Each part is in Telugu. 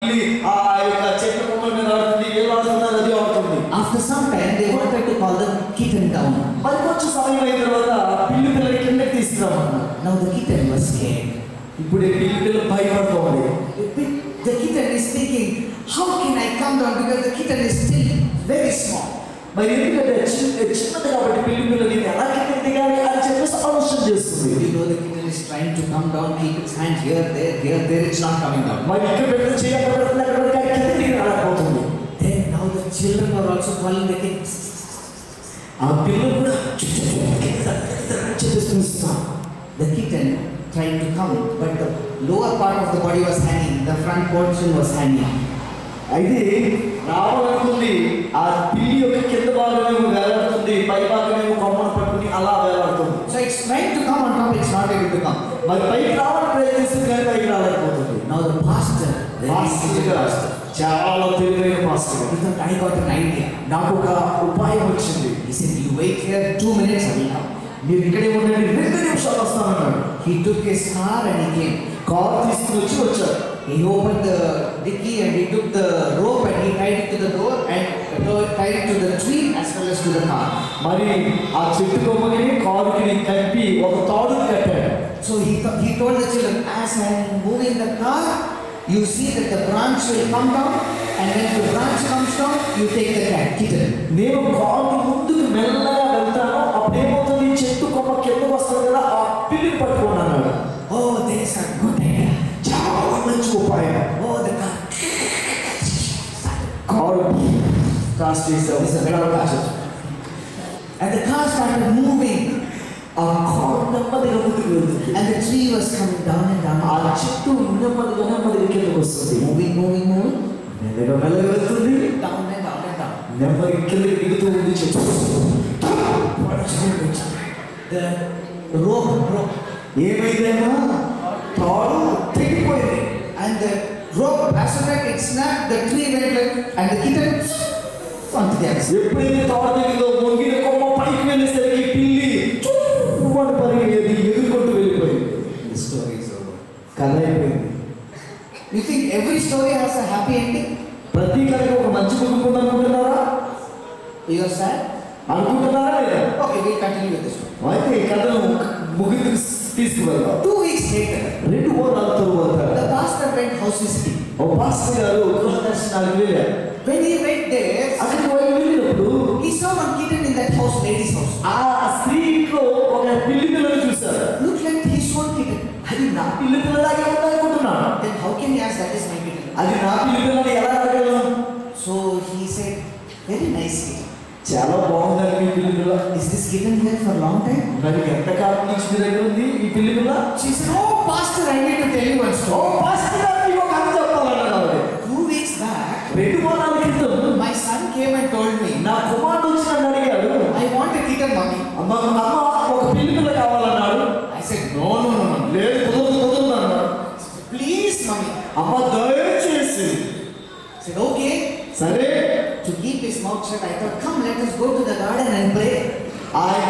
After some time, they wanted to call the kitten down. Now the kitten was scared. The kitten is thinking, how can I come down, because the kitten is still very small. You know the kitten is trying to come down, keep its hand here, there, it's not coming down. Then now the children are also calling the kitten. The kitten trying to come, but the lower part of the body was hanging, the front portion was hanging. అయితే రావాలనుకుంది ఆ పిల్లి యొక్క కింద భాగమేమో వేలాడుతుంది, పై భాగమేమో కొమ్మను పట్టుకుని అలా వేలాడుతుంది. So it's trying to come on top, it's not able to come. మరి పైకి రావాలని ప్రయత్నిస్తుంది కానీ పైకి రాలేకపోతుంది. Now the pastor చాలా తెలివైన pastor, I got an idea. నాకు ఒక ఉపాయం వచ్చింది. He said, you wait here 2 minutes, I will come. మీరు ఇక్కడే ఉండండి, 2 నిమిషాలు వస్తానన్నాడు. He took his car and he came. Car తీసుకుని వచ్చారు. He opened the dicky and he took the rope and he tied it to the door and tied it to the tree as well as to the car. మరి ఆ చెట్టు కొమ్మని కారుకి కట్టి ఒక తాడు కట్టాడు. So he told the children, as I am moving the car, you see that the branch will come down, and when the branch comes down, you take the kitten. నేను కారు ముందుకు మెల్లగా వెళ్తాను, అప్పుడేమవుతుంది, చెట్టు కొమ్మ కింద వస్తుంది కదా, ఆ పిల్లిని పట్టుకున్నాను. Oh, there's a good idea. చాలా మంచి ఉపాయం. Oh, the car. Car cross చేసావు. And the car started moving. ఆ కారు నెమ్మదిగా ముందుకు వెళ్తుంది. And the tree was coming down and down. ఆ చెట్టు నెమ్మదిగా కిందకు వస్తుంది. Moving. మెల్లగా వెళ్తుంది. Down and down and down. నెమ్మదిగా కిందకి దిగుతూ ఉంది చెట్టు. The rope broke. ఏమైందేమో తాడు తెగిపోయింది. And the rope, as soon as it snapped, the tree went like, and the kitten onto the other side. ఎప్పుడైతే తాడు తెగిందో వంగిన కొమ్మ పైకి వెళ్ళేసరికి పిల్లి చుట్టూ పరిగెత్తి ఎదుర్కొంటూ వెళ్ళిపోయింది. The story is over. కథ అయిపోయింది. You think every story has a happy ending? ప్రతి కథకి ఒక మంచి ముగింపు ఉందనుకుంటున్నారా? You are sad? అనుకుంటున్నారా లేదా? Okay, we'll continue with this one. అయితే ఈ కథను ముగింపు తీసుకువెళ్దాం. 2 weeks later, 2 వారాల తరువాత the pastor went house visiting. Oh pastor గారు గృహ దర్శనానికి వెళ్ళారు. When he went there, అక్కడికి వెళ్ళినప్పుడు he saw one kitten in that house, lady's house. ఆ స్త్రీ ఇంట్లో ఒక పిల్లి పిల్లని చూశారు. Looked like his own kitten. అది నా పిల్లి పిల్లలాగే ఉందనుకుంటున్నాను. Then how can he ask that is my kitten? అది నా పిల్లి పిల్లని ఎలా అడగలను? So he said, very nice kitten. చాలా బాగుందని మీ పిల్లి పిల్ల. Is this kitten here for a long time? మరి ఎంతకాలం నుంచి మీ దగ్గర ఉంది ఈ పిల్లి పిల్ల? She said, oh pastor, I need to tell you one ఓ story. పాస్టర్ గారు మీకు ఒక కథ చెప్పాలన్నాడు. 2 weeks back, 2 వారాల క్రితం my son came and told me, నా కుమారుడు వచ్చి నన్ను అడిగాడు, I want a kitten, mommy. అమ్మ ఒక పిల్లి పిల్ల కావాలన్నాడు. I said, no. లేదు కుదరదు అన్నాడు. Please, mommy. అమ్మ దయచేసి. I said, okay. సరే. To keep his mouth shut, I thought, come, let us go to the garden and pray. ఆయన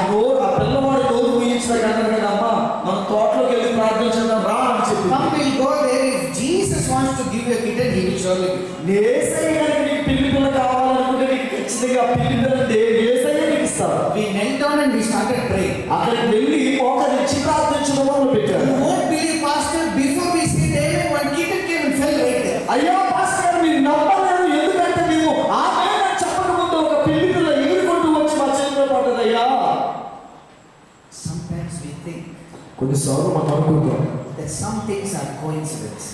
ఆ పిల్లవాడి నోరు ముయించిన కదమ్మా, మన తోటలోకి వెళ్ళి ప్రార్థించడం రా అని చెప్పి. Come, we'll go there. If Jesus wants to give you a kitten, he will surely give. యేసయ్య గారికి నీకు పిల్లి పిల్ల కావాలనుకుంటే నీకు ఖచ్చితంగా పిల్లి పిల్ల యేసయ్య నీకు ఇస్తాడు. We knelt down and we started praying. అక్కడికి వెళ్ళి మోకరించి ప్రార్థించడం మొదలు పెట్టారు. You won't believe, pastor, before we sit there, one kitten came and fell right there. అయ్యో పాస్టర్ మీరు నమ్మలేరు, ఎందుకంటే మేము ఆమె చెప్పకముందు ఒక పిల్లి పిల్ల ఎగురుకుంటూ వచ్చి మా చేతిలో పడ్డదయ్యా. Sometimes we think కొన్నిసార్లు మనం అనుకుంటాం that some things are coincidence.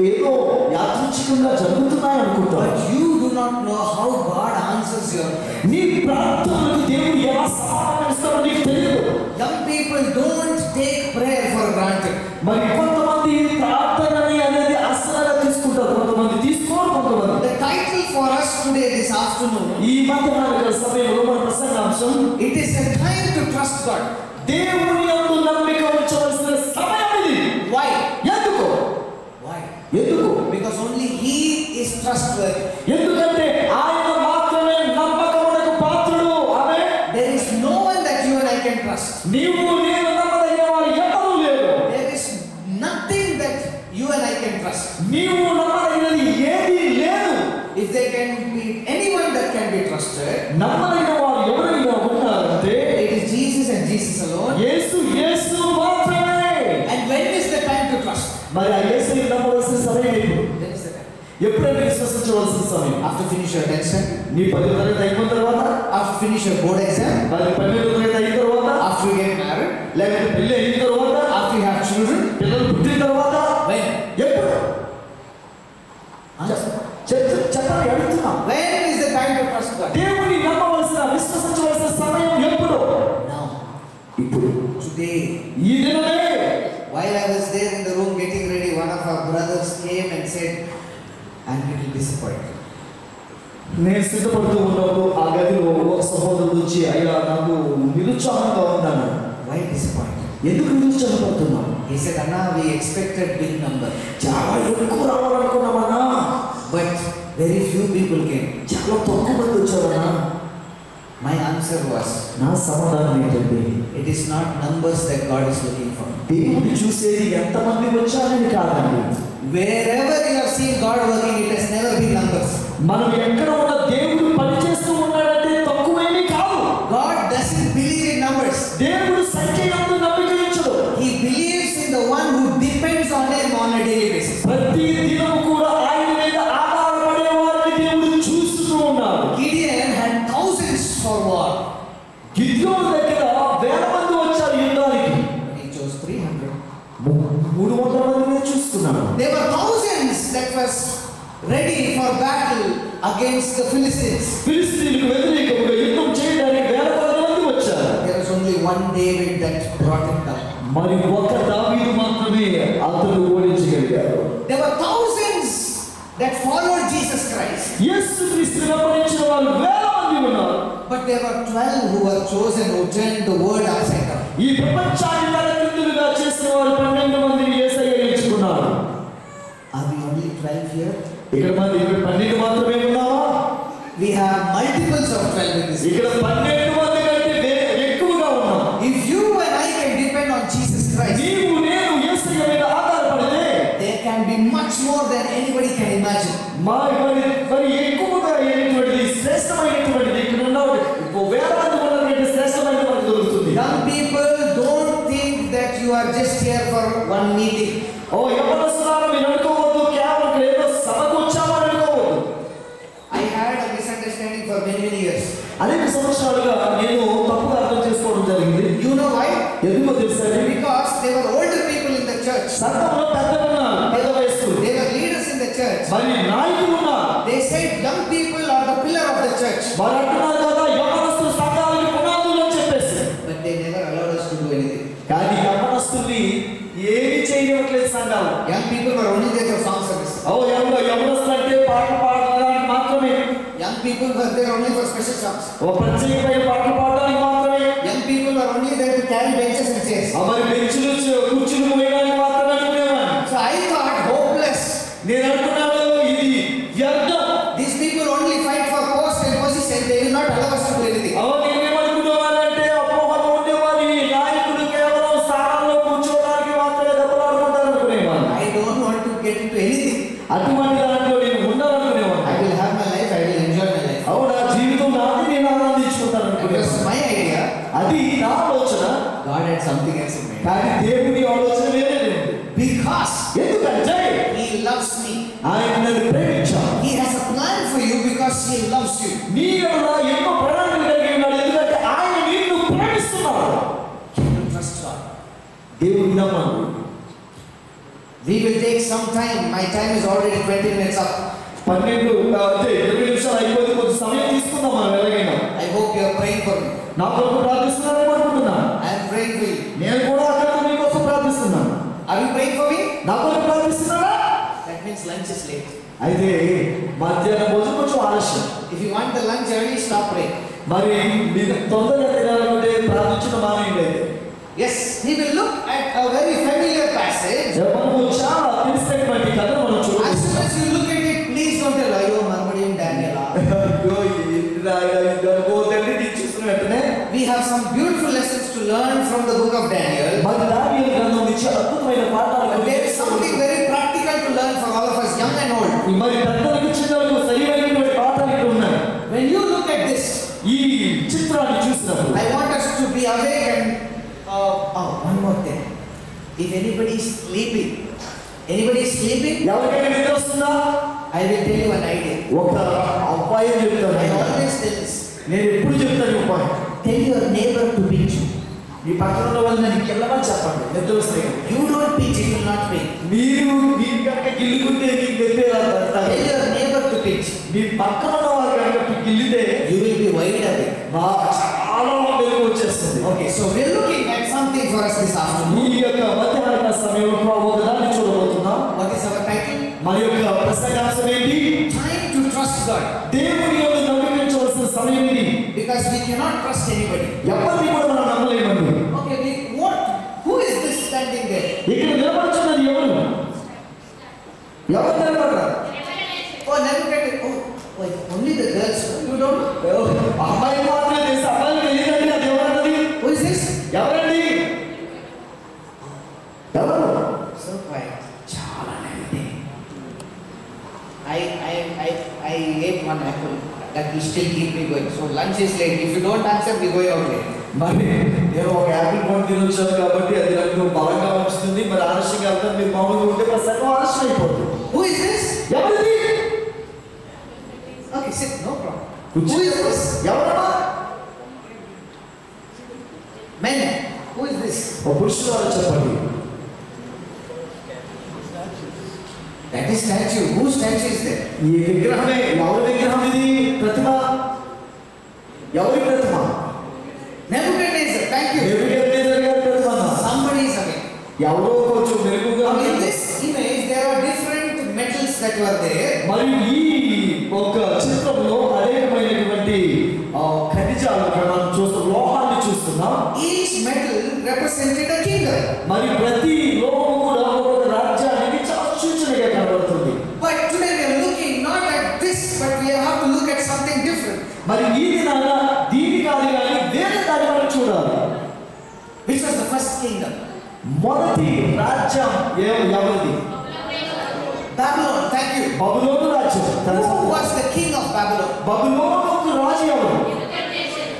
ఏదో యాదృచ్ఛికంగా జరుగుతున్నాయి అనుకుంటాం. But you do not know how God answers your prayer. నీ ప్రార్థనలకు దేవుడు ఎలా సమాధానమిస్తాడో నీకు తెలియదు. Young people don't take prayer for granted. మరి కొంతమంది ప్రార్థనని అనేది అసలుగా తీసుకుంటారు, కొంతమంది తీసుకోరు, కొంతమంది. The title for us today this afternoon, ఈ మధ్యాహ్న సమయంలో మన ప్రసంగాంశం, it is a time to trust God. దేవుని యందు నమ్మిక ఉంచవలసిన సమయం ఇది. Why? ఎందుకు? Because only He is trustworthy. ఎందుకంటే ఆయన మాత్రమే నమ్మకమునకు పాత్రుడు. ఆమేన్. There is no one that you and I can trust. నీవు నేను నమ్మదగిన వారు ఎవరూ లేరు. There is nothing that you and I can trust. నీవు నమ్మదగినది ఏది నమ్మదగిన వారు ఎవరైనా ఉన్నారంటే it is Jesus and Jesus alone. యేసు యేసు మాత్రమే. And when is the time to trust? మరి ఆ యేసుని నమ్మవలసిన సమయం ఎప్పుడు? When is the time? ఎప్పుడైనా విశ్వసించవలసిన సమయం? After finish your 10th standard, నీ 10వ తరగతి అయిపోయిన తర్వాత, after finish your board exam, మరి 12వ తరగతి అయిన తర్వాత, after you get married, లేకపోతే పెళ్లి అయిన తర్వాత, after you have children, పిల్లలు పుట్టిన తర్వాత, when? ఎప్పుడు? చెప్పండి, అడుగుతున్నా. When is the time to trust God? దేవుని నమ్మవలసిన విశ్వసించవలసిన సమయం ఎప్పుడు? Now. ఇప్పుడు. Today. ఈ దినమే. While I was there in the room getting ready, one of our brothers came and said, "I'm a little disappointed." నేను సిద్ధపడుతూ ఉన్నప్పుడు ఆ గదిలో ఒక సహోదరుడు వచ్చి, అయ్యా నాకు నిరుత్సాహంగా ఉన్నాను. Why disappointed? ఎందుకు నిరుత్సాహపడుతున్నావు? He said, "Anna, we expected big number. చాలా ఎక్కువ రావాలనుకున్నామన్నా, but very few people came." చాలా తక్కువ మంది వచ్చారన్నా. My answer was, నా సమాధానం ఏంటంటే, it is not numbers that God is looking for. దేవుడు చూసేది ఎంతమంది వచ్చారని కాదండి. Wherever you have seen God working, it has never been numbers. మనం ఎక్కడ ఉన్న దేవుడు పనిచేస్తూ ఉన్నాడంటే తక్కువేమీ కాదు. God doesn't believe in numbers. దేవుడు సంఖ్య యందు నమ్మిక ఉంచడు. He believes in the one who depends on him on a daily basis. ప్రతి దినం కూడా ఆయన మీద ఆధారపడే వారిని దేవుడు చూస్తూ ఉన్నాడు. Gideon had thousands for war. గిద్యోను దగ్గర వేల మంది వచ్చారు యుద్ధానికి. He chose 300. 300 మందిని చూస్తున్నాడు. There were thousands that was ready for battle against the Philistines. ఫిలిష్తీయులకు వ్యతిరేకంగా యుద్ధం చేయడానికి వేల మంది వచ్చారు. There was only one David that brought him down. మరి ఒక దావీదు మాత్రమే అతను ఓడించగలిగాడు. There were thousands that followed Jesus Christ. యేసుక్రీస్తుని వెంబడించిన వాళ్ళు వేల మంది ఉన్నారు. But there were 12 who were chosen who turned the world upside down. ఈ ప్రపంచాన్ని తలకిందులుగా చేసిన వారు 12 మందిని యేసయ్య ఎంచుకున్నారు. Are we only 12 here? ఇక్కడ 12 మాత్రమే ఉన్నావా? We have multiples of 12 in this. ఇక్కడ 12 మంది కంటే ఎక్కువగా ఉన్నాం. If you and I can depend on Jesus Christ, నీవు నేను యేసయ్య మీద ఆధారపడితే there can be much more than anybody can imagine. మరి ఎక్కువగా అయినటువంటి శ్రేష్టమైనటువంటి ఇక్కడ ఉన్న వేల మంది ఉన్నటువంటి శ్రేష్టమైన మనకు దొరుకుతుంది. Young people, don't think that you are just here for one meeting. యవ్వనస్తులారా, మీరు అనుకోవద్దు కేవలం ఏదో సభకు వచ్చామని అనుకోవద్దు. I had a misunderstanding for many years. అనేక సంవత్సరాలుగా నేను తప్పుగా అర్థం చేసుకోవడం జరిగింది. You know why? ఎందుకో తెలుసా? Because there were older people in the church. సంఘంలో పెద్దలు ఉన్నారు, పెద్ద వయస్సులు. They were leaders in the church. మరి నాయకులు ఉన్నారు. They said young people are the pillar of the church. వారు అంటున్నారు కదా, యవ్వనస్తులు సంఘాలకు పునాదులు అని చెప్పేసి. But they never allowed us to do anything. కానీ యవ్వనస్తుల్ని ఏమీ చేయనివ్వట్లేదు సంఘాలు. Young people were only there for song service. యవ్వనస్తులు అంటే పాటలు పాడడానికి మాత్రమే. Young people were there only for special songs. ప్రత్యేకమైన పాటలు పాడడానికి మాత్రమే. Young people were only there to carry benches and chairs. మరి బెంచులు కుర్చీలు మోయడానికి మాత్రమే అనుకునేవాడిని. So I thought, hopeless. నేను అనుకున్నాను ఇది వ్యర్థం. These people only fight for post and position. They will not allow us to do anything. నేనేమనుకునేవారంటే అపోహలో ఉండేవారి నాయకులు కేవలం స్థానాల్లో కూర్చోవడానికి మాత్రమే దెబ్బలాడుకుంటారు అనుకునేవారు. I don't want to get into anything. అటువంటి దాంట్లో నేను ఉండాలనుకునేవాడు. I will have my life. I will enjoy my life. అవునా, జీవితం నాది, నేను ఆనందించుకుంటాను That was అనుకునేవాడు. my idea. అది నా ఆలోచన. God had something else in mind. కానీ దేవుని ఆలోచన వేరే లేదు. Because ఎందుకంటే He loves me. ఆయన నన్ను ప్రేమించాడు. He has a plan for you because He loves you. నీ ఎడల ఎన్నో ప్రణాళికలు కలిగి ఉన్నాడు. ఎందుకంటే ఆయన నిన్ను ప్రేమిస్తున్నాడు. Can you trust God? దేవుని నమ్మండి. We will take some time. My time is already 20 minutes up. 20 నిమిషాలు అయిపోతే కొంచెం సమయం తీసుకుందాం మనం ఎలాగైనా. I hope you are praying for me. నా కొరకు ప్రార్థిస్తున్నారని అనుకుంటున్నాను. I am praying for you. నేను కూడా అక్కడ మీకోసం ప్రార్థిస్తున్నాను. Are you praying for me? నా కొరకు ప్రార్థిస్తున్నారా? That means lunch is late. అయితే మధ్యాహ్నం భోజనం కొంచెం ఆలస్యం. If you want the lunch early, stop praying. మరి మీరు తొందరగా తినాలంటే ప్రార్థించడం మానేయండి. Yes, we will look at a very familiar passage. మనము చాలా తెలిసినటువంటి కథను మనం As చూడాలి. soon as you look at it, please don't tell, "Ayo, Marmadiyam Daniel." We have some beautiful lessons to learn from the book of Daniel. మరి దానియేలు గ్రంథం నుంచి అద్భుతమైన పాఠాలు But there is something very practical to learn for all of us, young and old. మరి పెద్దలకు చిన్నలకు సరైనటువంటి పాఠాలు ఇక్కడ ఉన్నాయి. When you look at this, ఈ awake and one more thing. If anybody is sleeping, ఎవరికైనా నిద్ర వస్తుందా? I will tell you an idea. ఒక ఉపాయం చెప్తాను. I always tell this. నేను ఎప్పుడు చెప్తాను ఈ ఉపాయం. Tell your neighbor to pinch you. మీ పక్కన ఉన్న వాళ్ళని నీకు వెళ్ళమని చెప్పండి. నిద్ర వస్తే You don't pinch, it will not pain. మీరు కనుక గిల్లుకుంటే నీకు నిద్ర Tell your neighbor to pinch. మీ పక్కన ఉన్న వాళ్ళు కనుక గిల్లితే You will be wide awake. చాలా వెలుగు వచ్చేస్తుంది. Okay, so we are looking at something for us this afternoon. ఈ యొక్క మధ్యాహ్న సమయంలో ఒకదాన్ని చూడబోతున్నాం. What is our title? మన యొక్క ప్రసంగాంశం ఏంటి? Time to trust God. దేవుని యందు నమ్మకించవలసిన సమయం ఇది. Because we cannot trust anybody. ఎవరిని కూడా మనం నమ్మలేమండి. Okay, who is this standing there? ఇక్కడ నిలబడుతున్నది ఎవరు? ఎవరు నిలబడ్డారు? Oh, Nebuchadnezzar. Oh, only the girls. You don't know? అమ్మాయి మాత్రమే తెలుసు. అమ్మాయికి తెలియదండి అది ఎవరన్నది. Who is this? ఎవరండి? ఎవరు? So quiet. Chala negative. I ate one apple. That will still keep me going. So lunch is late. If you don't answer, we go out late. మరి నేను ఒక యాపిల్ పండు తినొచ్చాను కాబట్టి అది నాకు బలంగా వస్తుంది. మరి ఆలస్యంగా వెళ్తాను. మీరు మామూలుగా ఉంటే ప్రసంగం ఆలస్యం అయిపోతుంది. Who is this? ఎవరిది? Okay, sit. No problem. Who is this? ఎవరమ్మా? Men. Who is this? ఒక పురుషుడు చెప్పండి. That is statue. Whose statue is there? ఈ విగ్రహమే. ఎవరి విగ్రహం ఇది? ప్రతిమ. ఎవరి ప్రతిమ? Nebuchadnezzar. Thank you. నెబుకద్నెజర్ గారి ప్రతిమ. Somebody is awake. ఎవరో కొంచెం మెరుగుగా Now in this image, there are different metals that were there. మరియు ఈ ఒక చిత్రంలో అనేకమైనటువంటి ఖనిజాలు మనం చూస్తాం. లోహాన్ని చూస్తున్నాం. Each metal represented a kingdom. మరి ప్రతి లోహము కూడా ఒక రాజ్యానికి చాలా సూచనగా కనబడుతుంది. But today we are looking not at this, but we have to look at something different. మరి ఈ దినాన దీని కాదు కానీ వేరే దాన్ని మనం చూడాలి. Which was the first kingdom? మొదటి రాజ్యం ఎవరిది? Babylon. Thank you. బబులోను రాజ్యం. Who was the king of Babylon? బబులోనుకు రాజు ఎవరు?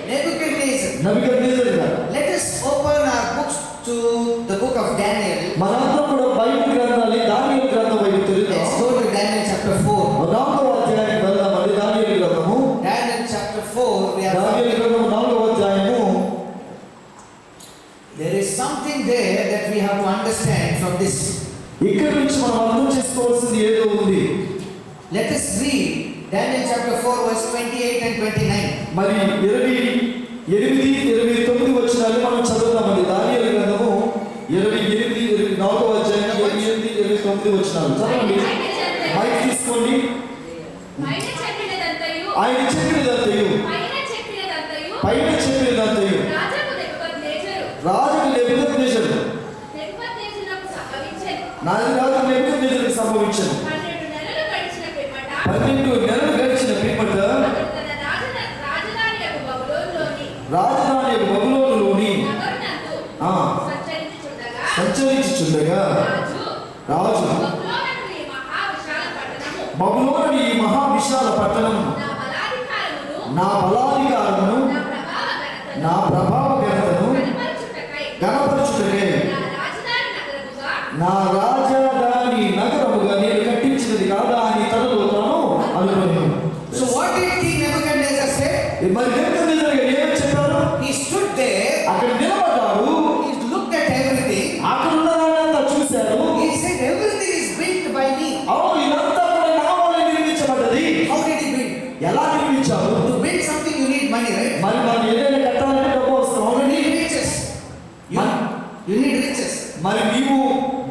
Nebuchadnezzar. నెబుకద్నెజర్ గారు. Let us open our books to the book of Daniel. మనందరం కూడా బైబిల్ గ్రంథాన్ని దానియేలు గ్రంథం వైపు తిరుగుదాం. Let's go to Daniel chapter 4. 4వ అధ్యాయానికి వెళ్దామండి. దానియేలు గ్రంథము. Daniel chapter 4. దానియేలు గ్రంథము 4వ అధ్యాయము. There is something there that we have to understand from this. ఇక్కడ నుంచి మనం అర్థం చేసుకోవాల్సింది ఏదో ఉంది. Let us read Daniel chapter 4 verse 28 and 29. మరి 28-29 వచనాలు మనం చదువుతామండి. దానియేలు గ్రంథము 28-24 అధ్యాయం 28-29 వచనాలు చదవండి. మైక్ తీసుకోండి. ఆయన చెప్పినదంతయు పైన చెప్పినదంతయు రాజుకు నెబుకద్నెజరు నెబుకద్నెజరుకు సంభవించెను. 12 నెలలు గడిచిన పిమ్మట రాజధాని బబులోనులోని సంచరించుచుండగా రాజు బబులోను ఈ మహా విశాల పట్టణం నా బలాధికారమును నా ప్రభావ ఘనతను గణపరచుటకే నా రాజధాని నగరముగా నేను కట్టించినది కాదా అని తనలో తాను అనుకున్నాను. So what did King Nebuchadnezzar say? మరి నెబుకద్నెజర్ గారు ఏమని చెప్పారు? He stood there. అక్కడ నిలబడ్డారు. He looked at everything. అక్కడ ఉన్నదానంతా చూశారు. He said everything is built by me. అవును, ఇదంతా కూడా నా వల్ల నిర్మించబడ్డది. How did he build? ఎలా నిర్మించారు? To build something you need money, right? మరి మనం ఏదైనా కట్టాలంటే డబ్బు అవసరం. You need riches. You need riches. మరి నీవు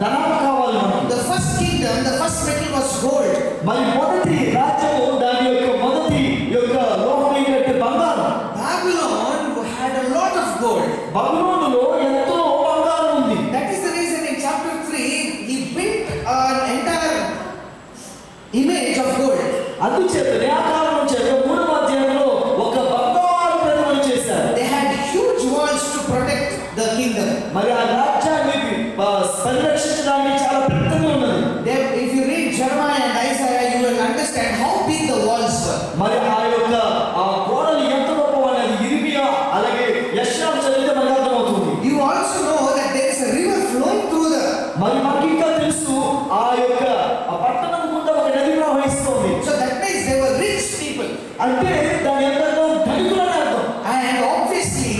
ధనం కావాలి మనకు. The first kingdom, the first metal was gold. మరి మొదటి రాజ్యము దాని యొక్క మొదటి యొక్క లోహమైనటువంటి బంగారం. Babylon had a lot of gold. బబులోనులో ఎంతో బంగారం ఉంది. That is the reason in chapter 3 he built an entire image of gold. అందుచేత ఆ కారణం చేత 3వ అధ్యాయంలో ఒక బంగారు ప్రతిమను చేశారు. They had huge walls to protect the kingdom. మరి ఆ రాజ్యాన్ని పరిరక్షించడానికి చాలా పెద్దగా ఉన్నది. If you read Jeremiah and Isaiah, you will understand how big the walls were. మరి ఆ యొక్క ఆ గోడలు ఎంత గొప్పవనేది ఇర్మియా అలాగే యెషయా చదివితే మనకు అంటే దాని అర్థం ధనికులు అని అర్థం. And obviously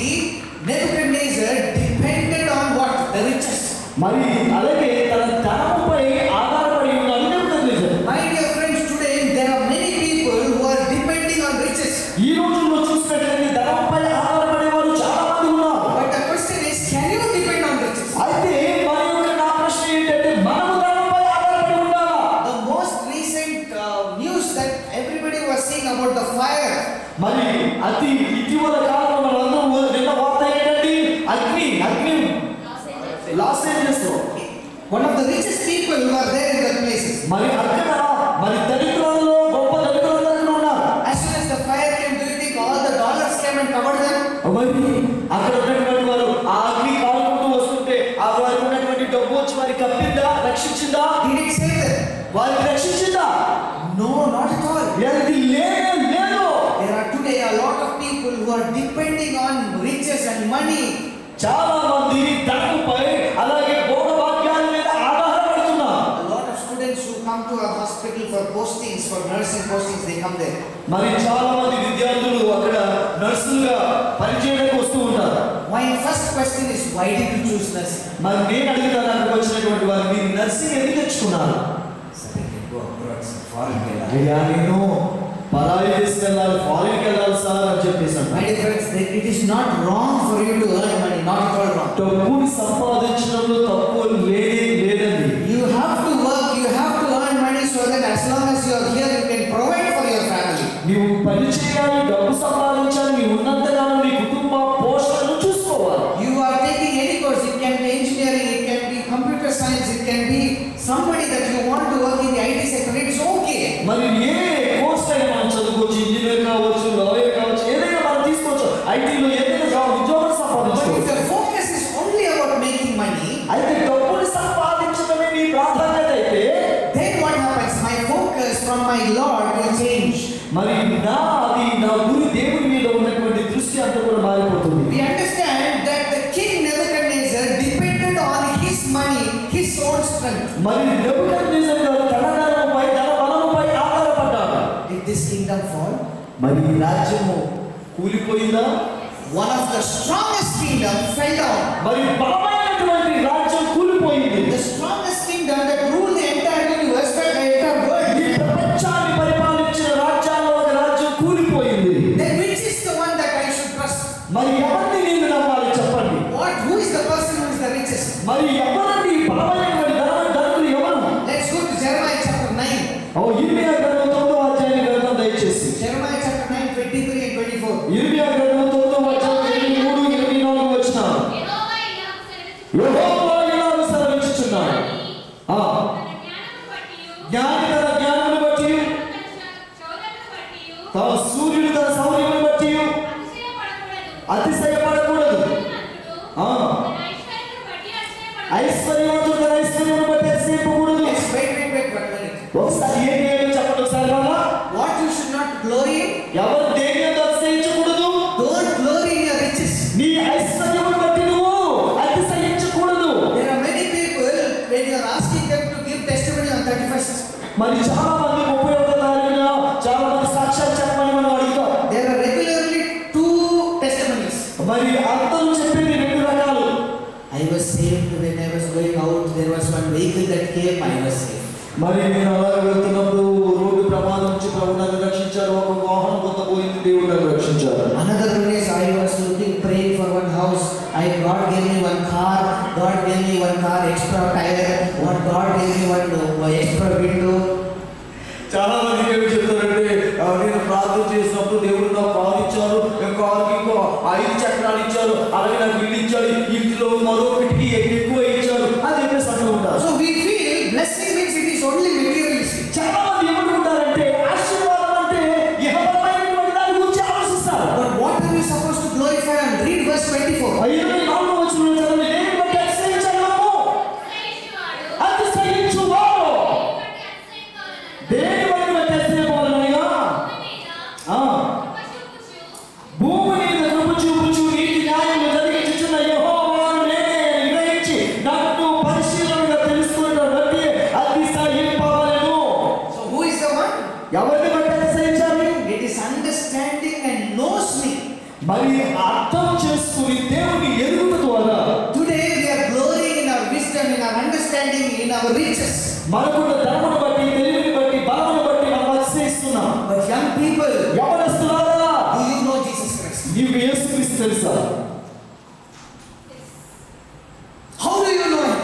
Nebuchadnezzar depended on what? The riches. మరి అలాగే తన ధనముపై ఆధారపడి ఉన్నాడు Nebuchadnezzar. My dear friends, today there are many people who are depending on riches. ఈ రోజుల్లో చూసినట్లయితే ధనముపై ఆధారపడే వారు చాలా మంది ఉన్నారు. But the question is, can you depend on riches? అయితే మరి నా ప్రశ్న ఏంటంటే మనము ధనముపై ఆధారపడి ఉండాలా? The most recent news that everybody was seeing about the fire. మరి అతి ఇటీవల కాలంలో అందరూ నిన్న వార్త ఏంటండి? అగ్ని లాస్ ఏంజలస్ లో One of the richest people who are there in that places. మరి అక్కడ మరి ధనికులలో గొప్ప ధనికులందరూ ఉన్నారు. As soon as the fire came, do you think all the dollars came and covered them? మరి అక్కడ ఉన్నటువంటి వారు ఆ అగ్ని కాలుకుంటూ వస్తుంటే ఆ వారికి ఉన్నటువంటి డబ్బు వచ్చి వారి కప్పిందా, రక్షించిందా? Did it save them? వారికి రక్షించిందా? No, not at all. అది లేదు. There are today a lot of people who are depending on riches and money. చాలా మంది ధనముపై అలాగే భోగభాగ్యాల మీద ఆధారపడుతున్నారు. A lot of students who come to a hospital for postings, for nursing postings, they come there. మరి చాలా మంది విద్యార్థులు అక్కడ నర్సులుగా పనిచేయడానికి వస్తూ ఉంటారు. My first question is, why did you choose nursing? మరి నేను అడుగుతాను అక్కడికి వచ్చినటువంటి వారు, మీరు నర్సింగ్ ఎందుకు తెచ్చుకున్నారు? Sir, I can go abroad, sir, foreign Kerala. అయ్యా నేను పరాయి దేశం వెళ్ళాలి, ఫారిన్కి వెళ్ళాలి సార్ అని చెప్పేసాను. My dear friends, it is not wrong for you to earn money, not at all wrong. డబ్బుని సంపాదించడంలో తప్పు లేదండి. You have to work, you have to earn money so that as long as you are here, you can provide for your family. నీవు పని చేయాలి, డబ్బు సంపాదించాలి, నీ ఉన్నంతకాలం నీ కుటుంబ పోషణను చూసుకోవాలి. You are taking any course, it can be engineering, it can be computer science, it can be somebody that you want to work in the IT sector, it's okay. మరి ఏ కోర్స్ అయినా మనం చదువుకోవచ్చు, ఇంజనీర్ కావచ్చు, లాయర్ కావచ్చు, ఏదైనా మనం తీసుకోవచ్చు, ఐటీలో ఏదైనా ఉద్యోగం సంపాదించుకోవచ్చు. But if the focus is only about making money, అయితే డబ్బుని సంపాదించడమే నీ ప్రాధాన్యత అయితే, then what happens? My focus from my Lord will change. మరి నా గురి దేవుని మీద ఉన్నటువంటి దృష్టి అంతా కూడా మారిపోతుంది. We understand that the king Nebuchadnezzar depended on his money, his own strength. మరి నెబుకద్నెజర్ గారు తన ధనముపై, తన బలముపై ఆధారపడ్డాడు. Did this kingdom fall? మరి ఈ రాజ్యము కూలిపోయిందా? One of the strongest kingdom fell down. మరి బలమైనటువంటి రాజ్యం కూలిపోయింది. The strongest kingdom that ruled the entire universe, the entire world. ఈ ప్రపంచాన్ని పరిపాలించిన రాజ్యాల్లో ఒక రాజ్యం కూలిపోయింది. Then which is the one that I should trust? మరి ఎవరిని నేను నమ్మాలి చెప్పండి? Who is the person who is the richest? మరి ఎవరండి బలమైనటువంటి ధనవంతులు ఎవరు? Let's go to Jeremiah chapter 9. ఇర్మియా గ్రంథం 9వ అధ్యాయం గ్రంథం దయచేసి. Jeremiah chapter 9, 23 and 24. ఇర్మియా గ్రంథం 9వ అధ్యాయం 23, 24 వచనాలు. యెహోవా ఇలాగ సెలవిచ్చుచున్నాడు. జ్ఞాని తన జ్ఞానమును బట్టి, తన సూర్యుడు తన సౌర్యమును బట్టి అతిశయపడకూడదు. ఐశ్వర్యవంతుడు తన ఐశ్వర్యమును బట్టి అతిశయపడకూడదు. Wait. ఒకసారి ఏం చేయాలో చెప్పండి ఒకసారి బాబా. What you should not glory in? ఎవరు దేని యందు అతిశయించకూడదు? Don't glory in your riches. నీ ఐశ్వర్యమును బట్టి నువ్వు అతిశయించకూడదు. There are many people, when you are asking them to give testimony on 31st, మరి చాలా మంది 31వ తారీఖున చాలా మంది సాక్ష్యాలు చెప్పమని మనం అడుగుతాం. there are regularly 2 testimonies. మరి అందరూ చెప్పేది 2 రకాలు. I was saved when I was going out. There was one vehicle that came. I was saved. మరి నేను అలా వెళ్తున్నప్పుడు రోడ్డు ప్రమాదం నుంచి ప్రభు నన్ను రక్షించారు. ఒక వాహనం కొంత పోయింది, దేవుడు నన్ను రక్షించారు. Another one is I was praying for one house. God gave me one car. God gave me one car extra tire. God gave me one extra window. చాలా మంది ఏమి చెప్తారంటే, నేను ప్రార్థన చేసినప్పుడు దేవుడు నాకు కారు ఇచ్చారు, కారుకి ఇంకో 5 చక్రాలు ఇచ్చారు, అలాగే నాకు ఇల్లు ఇచ్చాడు, ఇంట్లో మరో కిటికీ ఎక్కువ ఇచ్చారు అని చెప్పేసి అంటూ ఉంటారు. So we feel blessing means it is only materialistic. చాలా మంది ఏమనుకుంటారంటే ఆశీర్వాదం అంటే ఇహపరమైనటువంటి దాని గురించి ఆలోచిస్తారు. But what are we supposed to glorify and read verse 24? 24వ వచనంలో చదవండి. దేని బట్టి అతిశయించగలము? అతిశయించువాడు దేని బట్టి అతిశయపోవాలనగా, భూమి మీద కృప చూపుచు నీతి న్యాయము జరిగించుచున్న యెహోవాను నేనే గ్రహించి నన్ను పరిశీలనగా తెలుసుకున్న బట్టి అతిశయింపవలెను. So who is the one? ఎవరిని బట్టి అతిశయించాలి? It is is understanding and knows me. మరి అర్థం చేసుకుని దేవుని ఎరుగుట ద్వారా Today we are glorying in our wisdom, in our understanding, in our riches. మనకున్న ధనమును బట్టి, తెలివిని బట్టి, బలమును బట్టి మనం అతిశయిస్తున్నాం. But young people, యవనస్తులారా, do you know Jesus Christ? నీకు యేసుక్రీస్తు తెలుసా? How do you know him?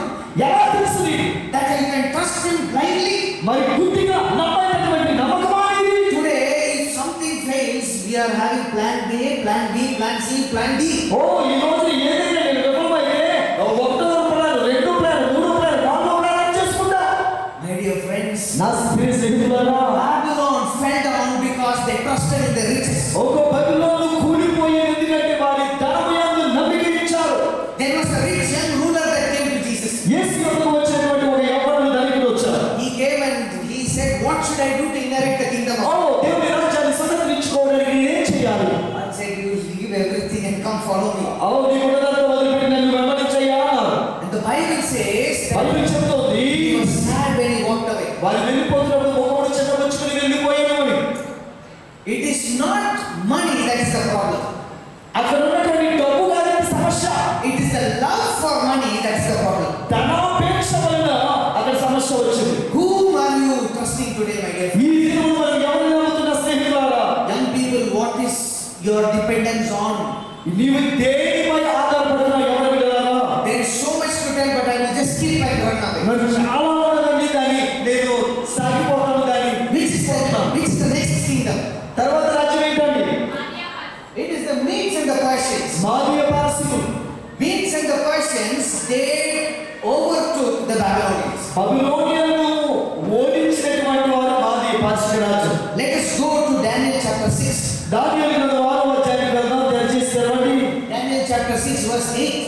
ఎలా తెలుసు నీకు? That you can trust him blindly? మరి గుడ్డిగా నమ్మేటటువంటి నమ్మకమా ఇది? Today, if something fails, we are having plan A, plan B, plan C, plan D. ఓ ఈ రోజు ఏదైనా నేను విఫలమైతే ఒకటో ప్లాన్, రెండో ప్లాన్, మూడో ప్లాన్, నాలుగో ప్లాన్ చేసుకుంటా. My dear friends, నా ప్రియ స్నేహితులారా, Babylon fell down because they trusted in the riches. ఒక బబులోను కూలిపోయేది ఎందుకంటే వారి ధనము యందు నమ్మిక ఉంచారు. There was a rich young ruler that came to Jesus. యేసు యొద్దకు వచ్చినటువంటి ఒక యవ్వనుడు ధనికుడు వచ్చాడు. He came and he said, "What should I do to inherit the kingdom of God?" దేవుని రాజ్యాన్ని స్వతంత్రించుకోవడానికి నేనేం చేయాలి? God said, "You leave everything and come follow me." నీ ఉన్నదంతా వదిలిపెట్టి నన్ను వెంబడించయ్యా అన్నారు. And the Bible says that Bible చెప్తోంది he was sad when he walked away. వారు వెళ్ళిపోతున్నప్పుడు ఒకడు చెట్టబుచ్చుకుని వెళ్ళిపోయాను అని. It is not money that is the problem. అక్కడ ఉన్నటువంటి డబ్బు కాదని సమస్య. It is the love for money that is the problem. ధనాపేక్ష వలన అక్కడ సమస్య వచ్చింది. Whom are you trusting today, my dear? ఈ దినమున మనం ఎవరిని నమ్ముతున్న స్నేహితులారా? Young people, what is your dependence on? నీవు దేనిపై ఆధారపడుతున్నావు ఎవరి బిడ్డలారా? There is so much to tell, but I will just skip and run away. నాకు చాలా ఉన్నదండి, కానీ నేను సాగిపోతాను. కానీ Which is the next kingdom? తర్వాత రాజ్యం ఏంటండి? It is the Medes and the Persians. మాదీయ పారసీకులు. Medes and the Persians, they overtook the Babylonians. బబులోనియను ఓడించినటువంటి వారు మాదీయ పారసీక రాజ్యం. Let us go to Daniel chapter 6. దానియేలు గ్రంథం 6వ అధ్యాయం గ్రంథం తెరచేసి తెరవండి. Daniel chapter 6 verse 8.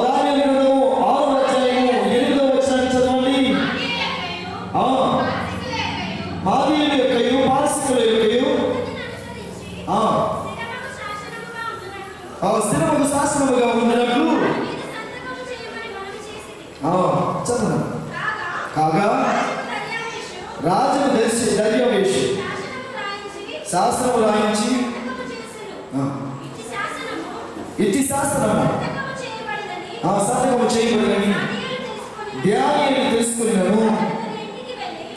దానియేలు గ్రంథం 6వ అధ్యాయం 8వ వచనాన్ని చదవండి. మాదీయుల యొక్కయు పారసీకుల యొక్కయు స్థిరముగా శాసనముగా ఉన్నట్లు చదువు. కాగా రాజు దర్యావేషు శాస్త్రము రాయించి ఇట్టి శాస్త్రము సంతకము చేయబడినని దానియేలు తెలుసుకున్నాను.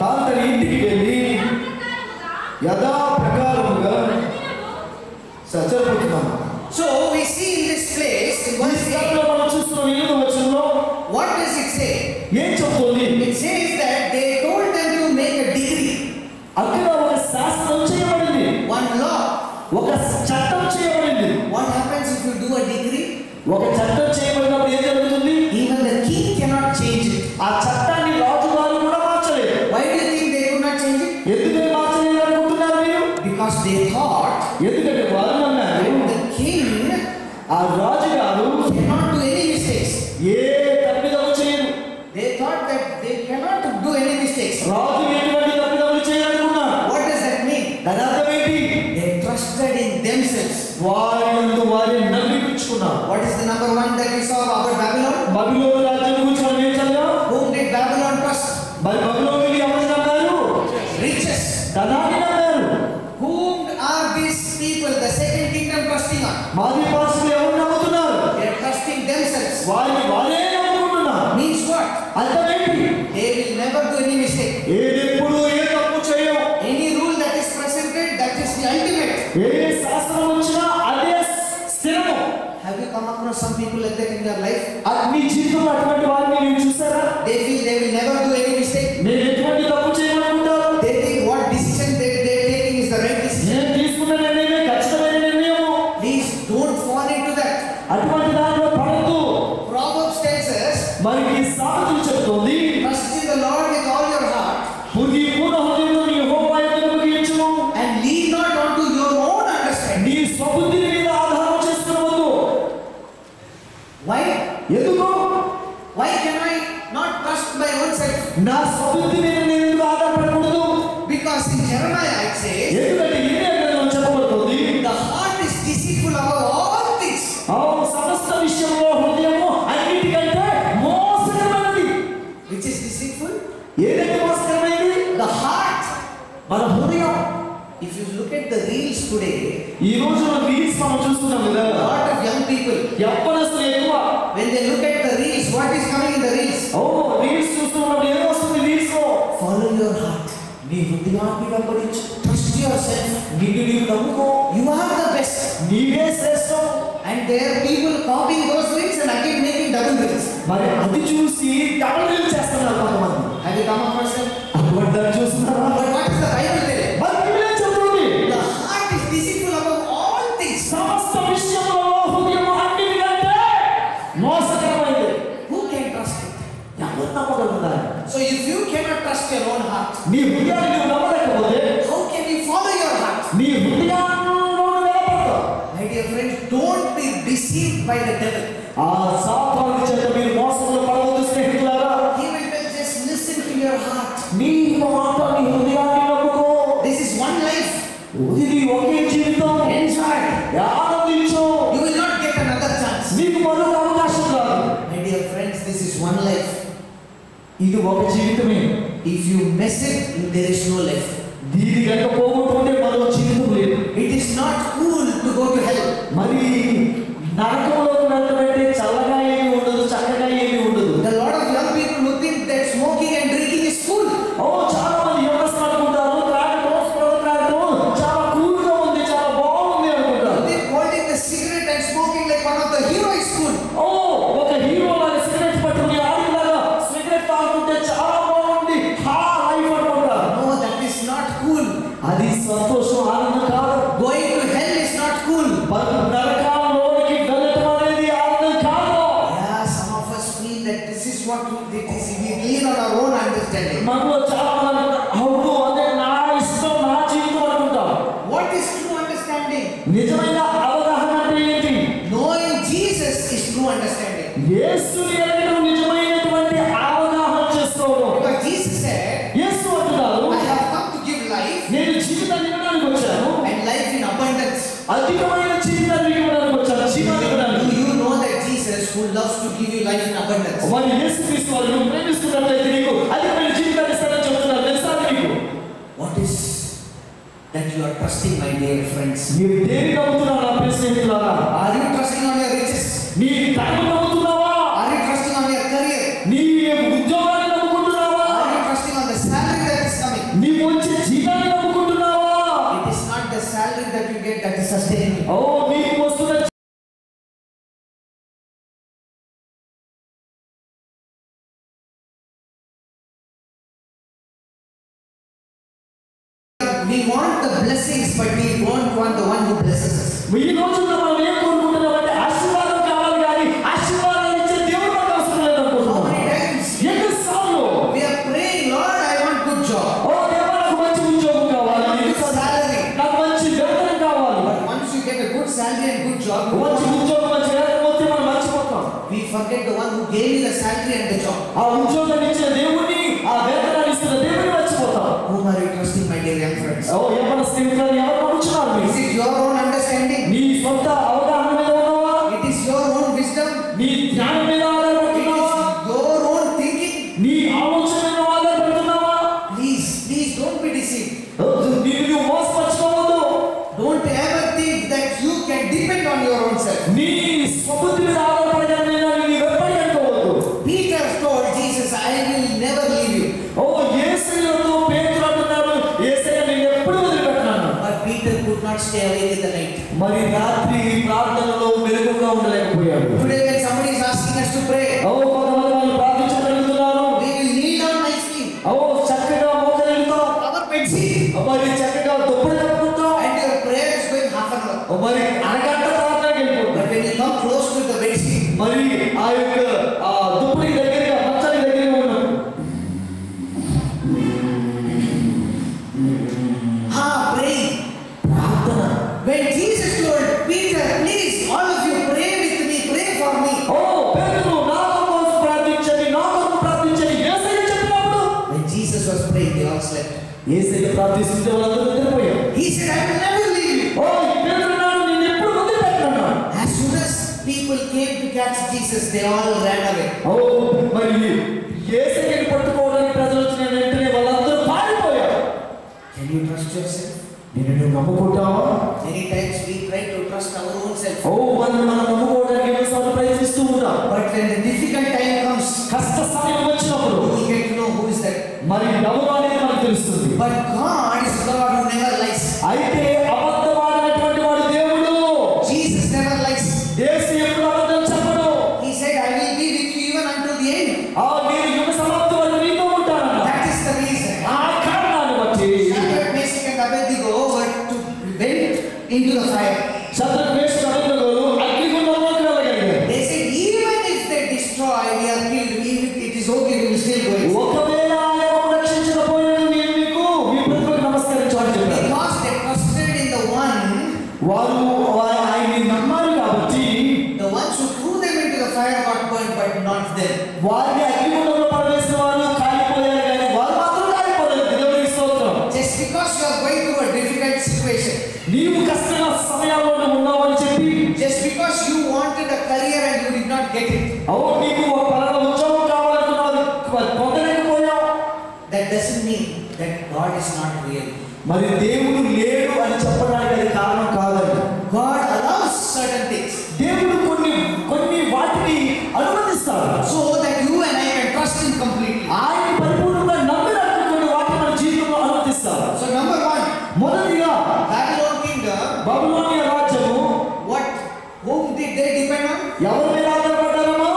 తాను తన ఇంటికి వెళ్ళి యథా ప్రకారముగా సజ్జపోతున్నాను. So we see in this place in verse 8, మనం చూస్తున్న 8వ వచనంలో what does it say? ఏం చెప్తుంది? It says that they told them to make a decree, అక్కడ ఒక శాస్త్రం చేయబడింది, one law. ఒక చట్టం చేయబడింది. What happens if you do a decree? ఒక చట్టం చేయబడినప్పుడు ఏం జరుగుతుంది? Even the king cannot change it. ఆ చట్టాన్ని రాజుగారు కూడా మార్చలేదు. Why do you think they could not change it? ఎందుకని మార్చలేదు అనుకుంటున్నారు మీరు? Because they thought ఎందుకంటే వారు అన్నారు the king ఆ రాజుగారు cannot do any mistakes. ఏ తప్పిదము చేయరు. They thought that they cannot do any mistakes. రాజు ఎటువంటి తప్పిదములు చేయాలనుకున్నారు. What does that mean? దాని అర్థం ఏంటి? They trusted in themselves. వారిని నమ్మించుకున్నారు. What is the number one that we saw about Babylon? బబులోను రాజ్యం గురించి మనం ఏం చదివాం? Whom did Babylon trust? మరి బబులోనుని ఎవరు నమ్మారు? Riches. ధనాన్ని నమ్మారు. Whom are these people, the second kingdom, trusting on? మాదీ పార్సీకులు ఎవరు నమ్ముతున్నారు? They are trusting themselves. వారే నమ్ముకుంటున్నారు. Means what? అర్థం ఏంటి? They will never do any mistake. ఏదెప్పుడు ఏ తప్పు చేయవు. Any rule that is presented, that is the ultimate. ఏ శాస్త్రం వచ్చినా అదే స్థిరము. Have you come across some people like that in your life? మీ జీవితంలో అటువంటి వారిని మీరు చూసారా? They feel they will never do any mistake. నేను ఎటువంటి తప్పు చేయమనుకుంటారు. They think what decision they are taking is the right decision. నేను తీసుకున్న నిర్ణయమే ఖచ్చితమైన నిర్ణయము. Please don't fall into that. అటువంటి దానిలో పడద్దు. Proverbs tells us, మరి ఈ సామెతలు చెప్తోంది, trust in the Lord with all your heart నీ పూర్ణ హృదయంతో యెహోవా యందు నమ్మకముంచుము. and lean not onto your own understanding. నీ స్వబుద్ధిని మీద ఆధారం చేసుకునవద్దు. Why? ఎందుకు? Why can I not trust my own self? నా స్వబుద్ధి మీద నేను ఎందుకు ఆధారపడకూడదు? Because in Jeremiah it says, ఎందుకంటే ఇదే గ్రంథంలో చెప్పబడుతుంది, the heart is deceitful above all things. సమస్త విషయంలో హృదయము అన్నిటికంటే మోసకరమైనది. Which is deceitful? ఏదైతే మోసకరమైనది? The heart. మన హృదయం. If you look at the real today, ఈ రోజు రీల్స్ మనం చూస్తున్నాం కదా, a lot of young people, యవ్వనస్తులు ఎక్కువ when they look at the reels, what is coming in the reels? Reels చూస్తున్నప్పుడు ఏం వస్తుంది రీల్స్ లో? Follow your heart. నీ హృదయాన్ని వెంబడించు. Trust yourself. నీకు నీవు నమ్ముకో. You are the best. నీవే శ్రేష్టం. And there are people copying those reels and again making double reels. మరి అది చూసి డబుల్ రీల్ చేస్తున్నారు కొంతమంది. Have you come across them? అటువంటి దాన్ని చూస్తున్నారా? But what is the Bible telling? మరి బైబిల్ ఏం చెప్తుంది? The heart is deceitful above all things. సమస్త విషయంలో హృదయం అన్నిటికంటే మోసకరమైనది. Who can trust it? ఎవరు నమ్మగలుగుతారు? So if you cannot trust your own heart, నీ హృదయాన్ని నువ్వు నమ్మలేకపోతే how can you follow your heart? నీ హృదయాన్ని నువ్వు నిలబడతావు. My dear friends, don't be deceived by the devil. ఆ సాతాను చేత మీరు మోసంలో పడవద్దు స్నేహితులారా. He will tell, just listen to your heart. నీ మాట నీ హృదయాన్ని నమ్ముకో. This is one life. ఇది ఒకే జీవితం. Enjoy. ఆనందించు. You will not get another chance. నీకు మరొక అవకాశం రాదు. My dear friends, this is one life. ఇది ఒక జీవితమే. If you miss it, there is no life. దీని గంట పోగొట్టుకుంటే మరో జీవితం లేదు. It is not cool to go to hell. మరి నరకంలోకి వెళ్ళమంటే చల్లగా ఏమీ ఉండదు, చక్కగా ఏమీ ఉండదు. There are a lot of young people who think that smoking and drinking is cool. చాలా మంది యువకులు అనుకుంటారు త్రాగడం చాలా కూల్గా ఉంది, చాలా బాగుంది అనుకుంటారు. They holding the cigarette and smoking like one of the hero is cool. ఒక హీరో లాగా సిగరెట్ పట్టుకుని ఆడిలాగా సిగరెట్ తాగుతుంటే చాలా బాగుంది, హా లైఫ్ అనుకుంటారు. No, that is not cool. అది సంతోషం, ఆనందం కాదు. Going to hell is not cool. నరకంలోకి వెళ్ళటం అనేది ఆనందం కాదు. Yeah, some of us feel that this is what we lean on our own understanding. మనలో చాలా మంది అవును అదే నా ఇష్టం, నా జీవితం అనుకుంటాం. What is true understanding? నిజమైన అవగాహన అంటే ఏంటి? Knowing Jesus is true understanding. యేసుని ఎరగడం నిజమైనటువంటి అవగాహన చేసుకోవడం. Because Jesus said, యేసు అంటున్నారు, I have come to give life నేను జీవితాన్ని ఇవ్వడానికి వచ్చాను, and life in abundance. అధికమైన జీవితాన్ని ఇవ్వడానికి వచ్చాను, జీవితాన్ని ఇవ్వడానికి. Do you know that Jesus, who loves to give you life in abundance, మరి యేసుక్రీస్తు వారు నువ్వు ప్రేమిస్తున్నట్లయితే నీకు అధికమైన జీవితాన్ని ఇస్తానని చెప్తున్నారు తెలుసా నీకు? what is that you are trusting, my dear friends? మీరు దేని నమ్ముతున్నారు నా ప్రియ స్నేహితులారా? Are you trusting on your riches? నీ ధనం నమ్ముతున్నావా? Are you trusting on your career? నీ ఉద్యోగాన్ని నమ్ముకుంటున్నావా? Are you trusting on the salary that is coming? నీ వచ్చే జీతాన్ని నమ్ముకుంటున్నావా? It is not the salary that you get that is sustaining you. నీకు వస్తున్న We want the blessings, but we don't want the one who blesses us. ఈ రోజుల్లో మనం ఏం కోరుకుంటున్నామంటే ఆశీర్వాదం కావాలి కానీ ఆశీర్వాదం ఇచ్చే దేవుడు మనకు అవసరం లేదు How అనుకుంటున్నాం. many times ఎన్నిసార్లు we are praying, Lord, I want good job, దేవా నాకు మంచి ఉద్యోగం కావాలి, good salary. నాకు మంచి వేతనం కావాలి. But once you get a good salary and good job, మంచి ఉద్యోగం మంచి వేతనం వస్తే మనం మర్చిపోతాం. we forget the one who gave you the salary and the job. ఆ ఉద్యోగాన్ని ఇచ్చిన దేవుడిని, ఆ వేతనాన్ని ఇస్తున్న దేవుడిని మర్చిపోతాం. Whom are you trusting, my dear young friends? ఎవరి స్నేహితులను ఎవరు నమ్ముతున్నారు మీరు? Is it your own understanding? నీ సొంత అవగాహన మీద ఉన్నావా? It is your own wisdom? నీ జ్ఞానం మీద It ఆధారపడుతున్నావా? is your own thinking? నీ ఆలోచన మీద ఆధారపడుతున్నావా? Please, please don't be deceived. నీవు మోసపరచుకోవద్దు. Don't ever think that you can depend on your own self. నీ స్వబుద్ధి మీద ఆధారపడగానే నీవు ఎప్పటి అనుకోవద్దు. Peter told Jesus, I will never leave you. యేసుతో పేతురు అంటున్నాడు, యేసయ్య నేను ఎప్పుడు వదిలిపెట్టను. But Peter could not stay awake in the night. మరి రాత్రి ప్రార్థనలో మెలకువగా ఉండలేకపోయాడు. Today when somebody is asking us to pray, కొంతమంది వాళ్ళు ప్రార్థించగలుగుతున్నారు. we will kneel down nicely. చక్కగా మోకరిల్లుతాం, Our bedsheet. మరి చక్కగా దుప్పటి కప్పుకుంటాం, And your prayer is going half an hour. మరి అరగంట ప్రార్థనకి వెళ్ళిపోతాం. But when you come close to the bedsheet, మరి ఆ యొక్క దుప్పటి దగ్గరగా మంచానికి దగ్గరగా ఉన్నాడు. pray. ప్రార్థన. When Jesus told Peter, please, all of you pray with me, pray for me. పేతురు నా కోసం ప్రార్థించండి, నా కోసం ప్రార్థించండి యేసయ్య చెప్పినప్పుడు When Jesus was praying, they all slept. యేసయ్య ప్రార్థిస్తుంటే వాళ్ళందరూ నిద్రపోయారు. He said, I will never leave you. పేతురు నాడు నేను ఎప్పుడు వదిలిపెట్టను. As soon as people came to catch Jesus, they all ran away. మరి యేసయ్యని పట్టుకోవడానికి ప్రజలు వచ్చిన వెంటనే వాళ్ళందరూ పారిపోయారు. Can you trust yourself? నేను నువ్వు నమ్ముకుంటావా? Many times we try to trust our own self. మనం నమ్ముకోవడానికి ఎన్నోసార్లు ప్రయత్నిస్తూ ఉంటాం. But when the difficult time comes, కష్ట సమయం వచ్చినప్పుడు we get to know who is that. మరి ఎవరు అనేది మనకు తెలుస్తుంది. But God is God who never lies. అయితే అబద్ధమాడినటువంటి వాడు దేవుడు. Jesus never lies. యేసు ఎప్పుడు అబద్ధం చెప్పడు. He said, I will be with you even until the end. నేను యుగ సమాప్తి వరకు నీతో ఉంటాను. That is the reason. ఆ కారణాన్ని బట్టి Shadrach, Meshach and Abednego were went into the fire. Shadrach Meshach అబేద్నెగోలు అగ్నిగుండంలోకి వెళ్ళగలిగారు. They said, even if they destroy, we are killed. Even if it is okay, we will still go. ఒకవేళ ఆయన రక్షించకపోయినా నేను మీకు మీ ప్రభువుకు నమస్కరించాలని చెప్పారు. Because they trusted in the one. వారు ఆయన్ని నమ్మారు కాబట్టి The ones who threw them into the fire got burned, but not them. వారిని అగ్నిగుండంలో పడవేసిన వారు కాలిపోయారు కానీ వారు మాత్రం కాలిపోలేదు. దేవునికి స్తోత్రం. Just because you are going through a difficult situation, నీవు కష్టమైన సమయాల్లో ఉన్నావని చెప్పి, just because you wanted a career and you did not get it, నీకు ఒక పలానా ఉద్యోగం కావాలనుకున్నావు పొందలేకపోయావు, that doesn't mean that God is not real. మరి దేవుడు లేడు అని చెప్పడానికి అది కారణం కాదండి. God allows certain things దేవుడు కొన్ని వాటిని అనుమతిస్తాడు. so that you and I can trust Him completely. ఆయన పరిపూర్ణంగా నమ్మినట్లు కొన్ని వాటిని మన జీవితంలో అనుమతిస్తాడు. So number one, మొదటిగా Babylon kingdom, బబులోనియ రాజ్యము whom did they depend on? ఎవరి మీద ఆధారపడ్డారో?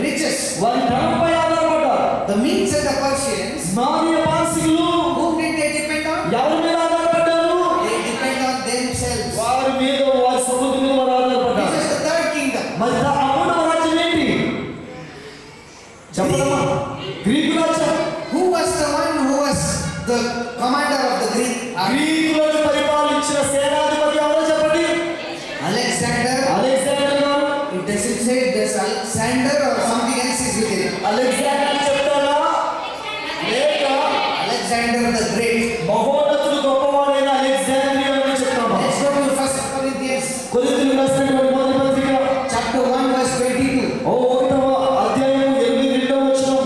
Riches. వారి ధనంపై ఆధారపడ్డారు. The Medes and the Persians, మాదీయ పారసీకులు whom did they depend on? ఎవరి మీద ఆధారపడ్డారు? They depend on themselves. వారి మీద వారి సొంత మీద వారు ఆధారపడ్డారు. This is the third kingdom. మరి ఆ మూడవ రాజ్యం ఏంటి చెప్పమ్మా? గ్రీకు రాజ్యం. Who was the one who was the commander of the Greek army? గ్రీకులను పరిపాలించిన సేనాధిపతి ఎవరో చెప్పండి? Alexander. అలెగ్జాండర్ గారు. It doesn't say there's Alexander or something else is with him. Alexander చెప్తారా లేక Alexander the Great. మహోన్నతుడు గొప్పవాడైన అలెగ్జాండర్ అని చెప్తామా? Let's go to 1 Corinthians కొరింథీయులకు రాసినటువంటి మొదటి పత్రిక chapter 1 verse 22. ఒకటవ అధ్యాయం 22వ వచనం.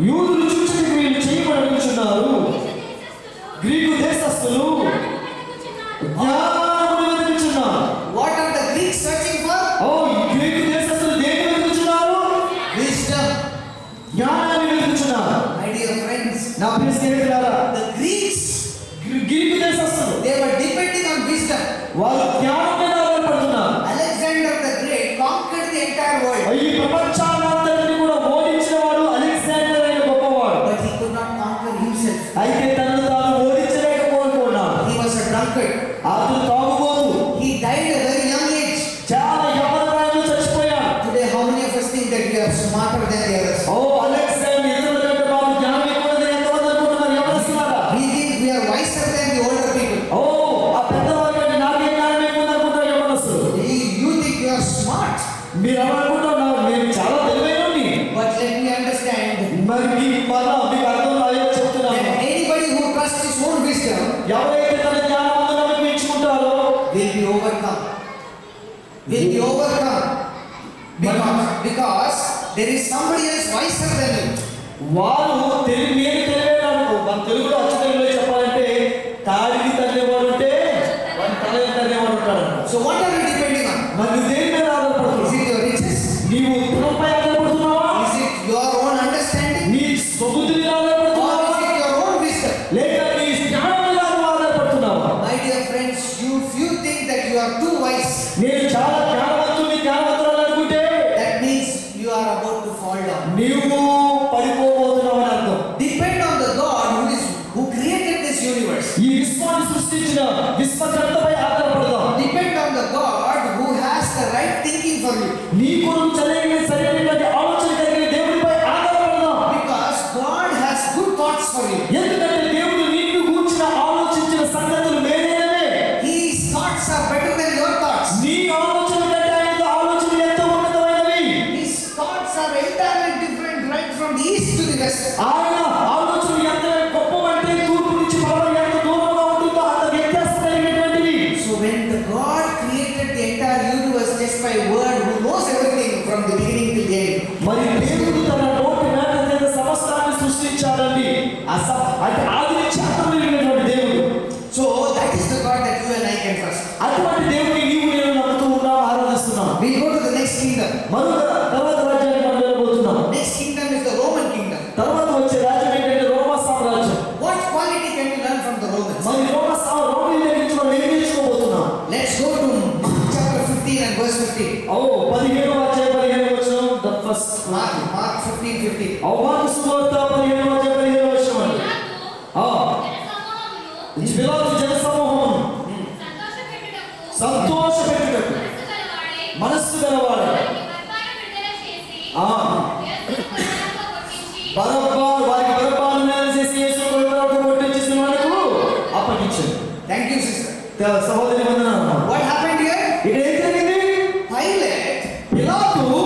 యూదులు చూచుటకు వీళ్ళు చేయమని అడుగుచున్నారు, గ్రీకు దేశస్థులు జ్ఞానమును వెతుకుచున్నారు. What are the Greeks searching for? Greek దేశస్థులు దేన్ని వెతుకుచున్నారు? Wisdom. జ్ఞానాన్ని వెతుకుచున్నారు. My dear friends, నా ప్రియ స్నేహితులారా, the Greeks, గ్రీకు దేశస్థులు they were depending on wisdom. వారు జ్ఞానం మీద ఆధారపడుతున్నారు. Alexander the Great conquered the entire world, ఈ ప్రపంచాన్నంతటిని కూడా ఓడించిన వాడు అలెగ్జాండర్ అనే గొప్పవాడు. but he could not conquer himself. అయితే తనను తాను ఓడించలేకపోతున్నాడు. He was a drunkard. అతను తాగుబోతు. He died at a very young age. చాలా యవ్వన ప్రాయంలో చచ్చిపోయాడు. Today, how many of us think that we are smarter than the others? Alexander ఇతరుల కంటే మాకు జ్ఞానం ఎక్కువదని ఎంతమంది అనుకుంటున్నారు? ఎవరిస్తున్నారా? We think we are wiser than the older people. ఆ పెద్దవారి కంటే నాకే జ్ఞానం ఎక్కువ అనుకుంటారు ఎవరొస్తారు? You think you are smart. మీరు ఎలా అనుకుంటున్నారు? నేను చాలా తెలివైనోని. But let me understand మరి మీకు అర్థం అయ్యో చెప్తున్నాను. that anybody who trusts his own wisdom ఎవరైతే తన జ్ఞానమును నమ్మించుకుంటారో will be overcome. Because there is somebody else wiser than you. వారు నేను తెలివేనాను. మన తెలుగులో అచ్చు తెలుగులో చెప్పాలంటే తాడికి తల్లేవాడు ఉంటే వాడి తలని తల్లేవాడు ఉంటాడు. So what are you depending on? మరి నువ్వు దేని మీద ఆధారపడుతున్నావు? Is it your riches? నీవు ధనంపై ఆధారపడుతున్నావా? Is it your own understanding? నీ స్వబుద్ధి మీద Or ఆధారపడుతున్నావా? is it your own wisdom? లేక నీ జ్ఞానం మీద ఆధారపడుతున్నావా? My dear friends, if you think that you are too wise, నేను చాలా జ్ఞానవంతురాలు అనుకుంటే that means you are about to fall down. నీవు పడిపోబోతున్నావు అని అర్థం. Depend on the God who created this universe. ఈ విశ్వాన్ని సృష్టించిన విశ్వకర్తపై ఆధారపడదాం. Depend on the God who has the right thinking for you. నీ కొరకు సరైనటువంటి ఆలోచన కలిగిన దేవుడిపై ఆధారపడదాం. Because God has good thoughts for you. ఎందుకంటే దేవుడు నిన్ను గూర్చిన ఆలోచించిన సంగతులు మేలైనవే. His thoughts are better than your thoughts. నీ ఆలోచన కంటే ఆయన ఆలోచనలు ఎంతో ఉన్నతమైనవి. His thoughts are entirely different right from the east to the west. ఆయన ఆలోచనలు ఎంత గొప్పవంటే తూర్పు నుంచి పడమర ఎంత దూరంగా ఉంటుందో అంత వ్యత్యాసం కలిగినటువంటివి. So when the God created the entire universe just by word, who knows everything from the beginning till the end, మరి దేవుడు తన నోటి మాట చేత సమస్తాన్ని సృష్టించాడండి. అంటే ఆది నుంచి and I can trust. అటువంటి దేవుని నీవు నేను నమ్ముతూ ఉన్నావు, ఆరాధిస్తున్నావు. We go to the next kingdom. మరొక తర్వాత రాజ్యానికి మనం వెళ్ళబోతున్నాం. Next kingdom is the Roman kingdom. తర్వాత వచ్చే రాజ్యం ఏంటంటే రోమా సామ్రాజ్యం. What quality can you learn from the Romans? మరి రోమీయుల నుంచి మనం ఏం నేర్చుకోబోతున్నాం? Let's go to Mark chapter 15 and verse 15. 15వ అధ్యాయం 15వ వచనం. The first Mark 15:15. మార్కు సువార్త 15వ అధ్యాయం 15వ వచనం. పిలాతు జన సమూహం సంతోషపెట్టుటకు మనస్సు గలవాడే వారికి బరబ్బాను నేల చేసి యేసును కొరడాతో కొట్టించి సిలువకు అప్పగించాడు. Thank you, sister. సహోదరి వందనాలు. What happened here? ఇక్కడ ఏం జరిగింది? పిలాతు to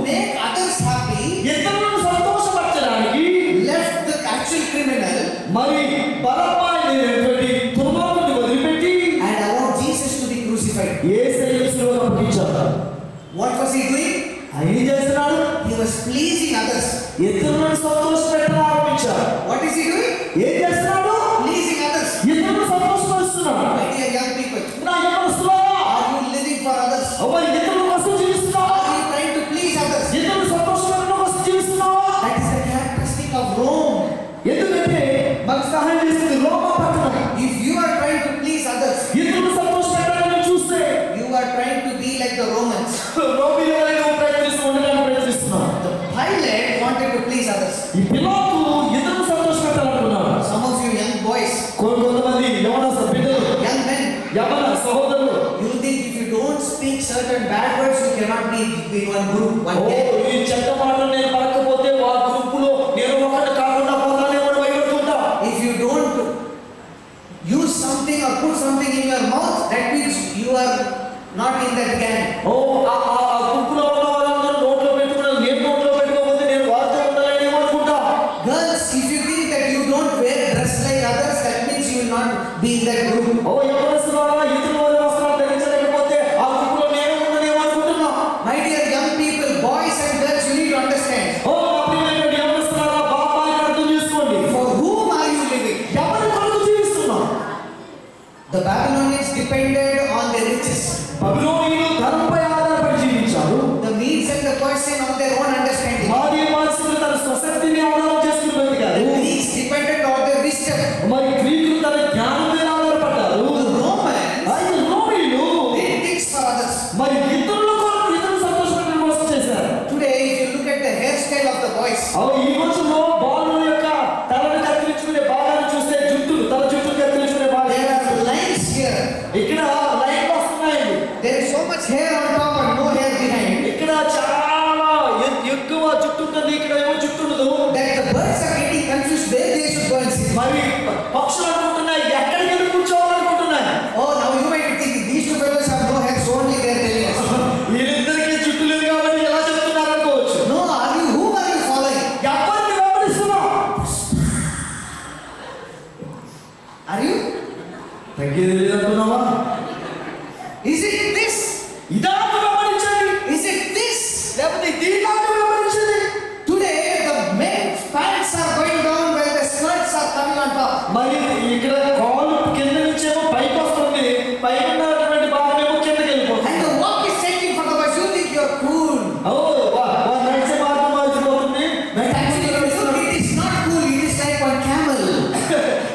make others happy, ఇతరులను సంతోషపరచడానికి left the actual criminal మరి బరబ్బా అనేటువంటి దుర్మార్గుని వదిలిపెట్టి and allowed Jesus to be crucified. యేసుని సిలువకు అప్పగించాడు. What was he doing? ఆయన ఏం చేస్తున్నాడు? He was pleasing others. ఇతరులను సంతోషపెట్టడం ఆరంభించాడు. What is he doing? ఏం చేస్తున్నాడు? Pleasing others. ఇతరులను సంతోషపరుస్తున్నాడు. My dear young people, నా యవనస్తులారా, are you living for others? ఇతరుల కోసం జీవిస్తున్నావా? Are you trying to please others? ఇతరులు సంతోషపెట్టడం కోసం జీవిస్తున్నావా? That is the characteristic of Rome. ఎందుకంటే మనకు సహాయం చేస్తుంది రోమా పట్టణం. If you are trying to please others, ఇతరులు సంతోషపెట్టాలని చూస్తే you are trying to be like the Romans. రోమీయులను ప్రయత్నిస్తున్నాడు. Pilate wanted to please others. ఈ పిలాతు ఇతరులు సంతోషపెట్టాలనుకున్నాడు. Some of you young boys, కొంతమంది యవన బిడ్డలు, young men, యవన సహోదరులు, you think if you don't speak certain bad words, you cannot be in one group, one gang. ఈ చెడ్డ మాటలు నేను పలకపోతే ఆ గ్రూపులో నేను ఒకటి కాకుండా పోతానేమో అని భయపడుతుంటా. If you don't use something or put something in your mouth, that means you are not in that gang. ఆ గ్రూపులో ఉన్న వాళ్ళందరూ నోట్లో పెట్టుకున్నారు, నేను నోట్లో పెట్టుకోకపోతే నేను వారితో ఉండాలనేమో అనుకుంటా. Girls, if you think that you don't wear dress like others, that means you will not be in that group. యవనస్తులారా, ఇతరుల వారి వస్త్రాలు ధరించలేకపోతే ఆ గ్రూపులో నేను ఉండనేమో అనుకుంటున్నా. My dear young people, boys and girls, you need to understand. యవనస్తులారా, బాబాని అర్థం చేసుకోండి. For whom are you living? ఎవరి కొరకు జీవిస్తున్నాం? The Babylonians depended on their riches. బబులోనీయులు ధనంపై ఆధారపడి జీవించారు. The Medes and the Persians on their own understanding. మాదీ పార్సీలు తన స్వశక్తిని ఆధారం చేసుకుని బ్రతికారు. The Greeks depended on their wisdom. మరి గ్రీకులు తన జ్ఞానం మీద ఆధారపడ్డారు. The Romans రోమీయులు did things for others. మరి ఇతరుల కొరకు ఇతరులు సంతోషపెట్టడం కోసం చేశారు. Today, if you look at the hairstyle of the boys, ఈ రోజుల్లో బాలుల యొక్క తలను కత్తిరించుకునే భాగాన్ని చూస్తే తల జుట్టు కత్తిరించుకునే భాగం there are lines here. ఇక్కడ లైన్ వస్తున్నాయండి. There is so much hair on top and no hair behind. ఇక్కడ చాలా ఎక్కువ జుట్టు ఉంటుంది, ఇక్కడ ఏమో జుట్టు ఉండదు. That the birds are getting confused where they should go and sit. మరి పక్షులు అనుకుంటున్నాయి ఎక్కడికి వెళ్ళి కూర్చోవాలనుకుంటున్నాయి. Oh, now you might think these two fellows have no hair, so only they are telling us. వీళ్ళిద్దరికీ జుట్టు లేదు కాబట్టి ఎలా చెప్తున్నారు అనుకోవచ్చు. No, whom are you following? ఎవరిని వెంబడిస్తున్నావు? Are you? తగ్గేది లేదంటున్నావా? Is it this? ఇదా వెంబడించండి. Is it this? లేకపోతే దీనిలా వెంబడించండి. Today the men's pants are going down while the skirts are coming on top. మరి ఇక్కడ కాలు కింద నుంచేమో పైకి వస్తుంది, పైన ఉన్నటువంటి భాగం ఏమో కిందకి వెళ్ళిపోతుంది. And the walk is changing for the boys. You think you are cool. నడిచే మార్గం మారిపోతుంది. Actually, it is not cool. It is like one camel.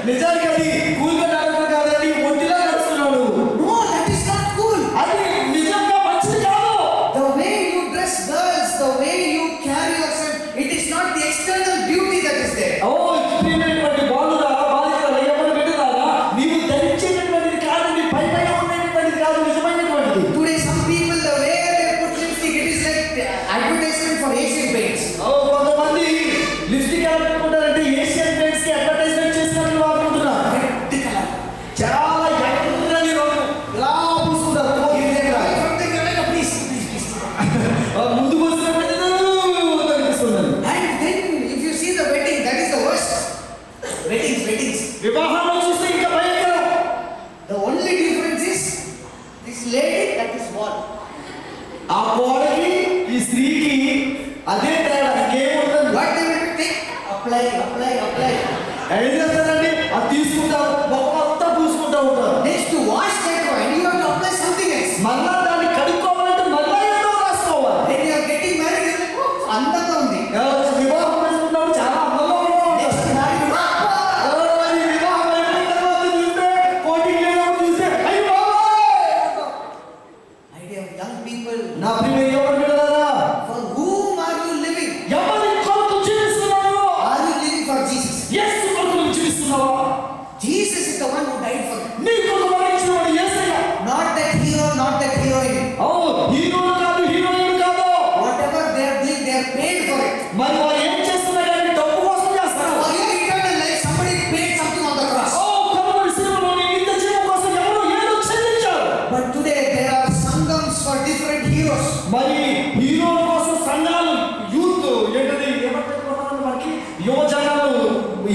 నిజానికి అది కూల్గా నడవడం కాదండి, ఒంటిలా నడుస్తున్నాడు. No, that is not cool. అది నిజంగా మంచిది కాదు. The way you dress girls, the way you carry yourself, it is not the external beauty that is there. ప్రియమైనటువంటి బాలురాలా, బాలికలారా, ఎవరు బిడ్డలారా, నీవు ధరించేటటువంటిది కాదు, నీ పైన ఉండేటటువంటిది కాదు, నిజమైనటువంటిది. Today, some people, the way they put lipstick, it is like advertisement for Asian paints. కొంతమంది లిప్స్టిక్ ఎలా పెట్టుకుంటారంటే ఏషియన్ పెయింట్స్ కి అడ్వర్టైజ్మెంట్ చేసినట్లు అనుకుంటున్నారు. The the one who died for them. నీ కొరకు మరణించినవాడు యేసయ్య. Not that hero, not that heroine. హీరోలు కాదు, హీరోయిన్ కాదు. Whatever they are doing, they are paid for it. మరి వారు ఏం చేస్తున్నారు అంటే డబ్బు కోసం చేస్తారు. For your eternal life, somebody paid something on the cross. Calvary శిలువలో నీ నిత్య జీవం కోసం ఎవరో ఏదో చెల్లించారు. But today there are sangams for different heroes. మరి హీరోల కోసం సంఘాలు, యూత్ ఏంటది ఏమంటారు మనకి, యువజనాలు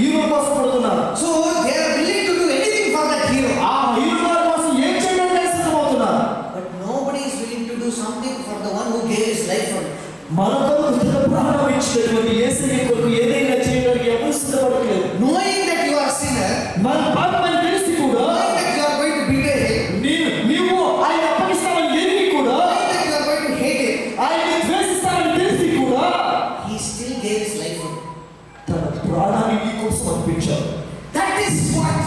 హీరో కోసం పడుతున్నారు. So they are willing to do anything for that hero. ఆ హీరో కోసం ఏం చేయడానికి సిద్ధమవుతున్నారు. But nobody is willing to do something for the one who gave his life for it. మనకు తన ప్రాణం ఇచ్చినటువంటి యేసయ్య కొరకు ఏదైనా చేయడానికి ఎవరు సిద్ధపడట్లేదు. Knowing that you are a sinner, మన పాపమని తెలిసి కూడా, knowing that you are going to betray him, నీవు ఆయన అప్పగిస్తామని ఎరిగి కూడా, knowing that you are going to hate him, ఆయన ద్వేషిస్తామని తెలిసి కూడా he still gave his life for it. తన ప్రాణాన్ని నీ కోసం అర్పించాడు. That is what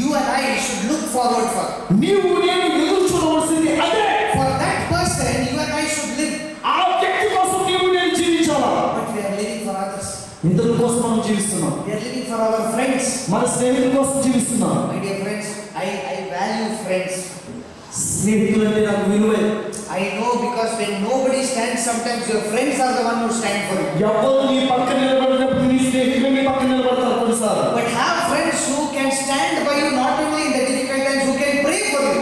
you and I should look forward for. నీవు నేను ఎదురు చూడవలసింది అదే. For that person, you and I should live. ఆ వ్యక్తి కోసం నీవు నేను జీవించాలా. But we are living for others. ఇతరుల కోసం మనం జీవిస్తున్నాం. We are living for our friends. మన స్నేహితుల కోసం జీవిస్తున్నాం. My dear friends, I value friends. స్నేహితులంటే నాకు విలువే. I know because when nobody stands, sometimes your friends are the one who stand for you. ఎవరు నీ పక్కన నిలబడినప్పుడు నీ స్నేహితులు నీ పక్కన నిలబడతారు కొన్నిసార్లు. But have friends who can stand by you not only in the difficult times, who can pray for you.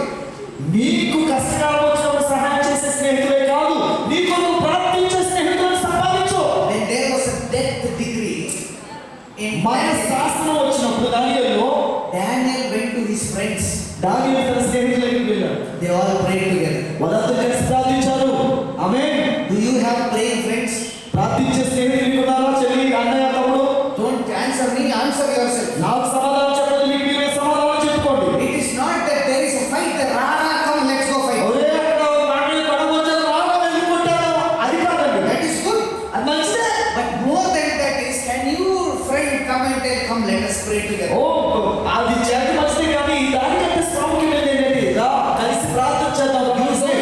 నీకు కష్టకాలం వచ్చినప్పుడు సహాయం చేసే స్నేహితులే కాదు, నీ కొరకు ప్రార్థించే స్నేహితులను సంపాదించు. When there was a death decree in మన శాసనం వచ్చినప్పుడు దానియేలు went to his friends. దానియేలు తన స్నేహితులకి వెళ్ళాడు. They all prayed together. వాళ్ళందరూ కలిసి ప్రార్థించారు. ఆమేన్. Do you have praying friends? ప్రార్థించే స్నేహితులు ఉన్నారా? చెల్లి, అన్నయ్య, తమ్ముడు? Don't answer me, answer yourself. నాకు సమాధానం చెప్పండి, మీకు మీరే సమాధానం చెప్పుకోండి. It is not that there is a fight, that Rana, come, let's go fight. ఒరే అక్కడ మాటలు పడవచ్చారు, రాగా వెళ్ళిపోతాడు, అది కాదండి. That is good. అది మంచిదే. But more than that is, can your friend come and tell, come, let us pray together. అది చేతి మంచిదే, కానీ దానికంటే ప్రాముఖ్యమైనది ఏంటంటే రా కలిసి ప్రార్థన చేద్దాం.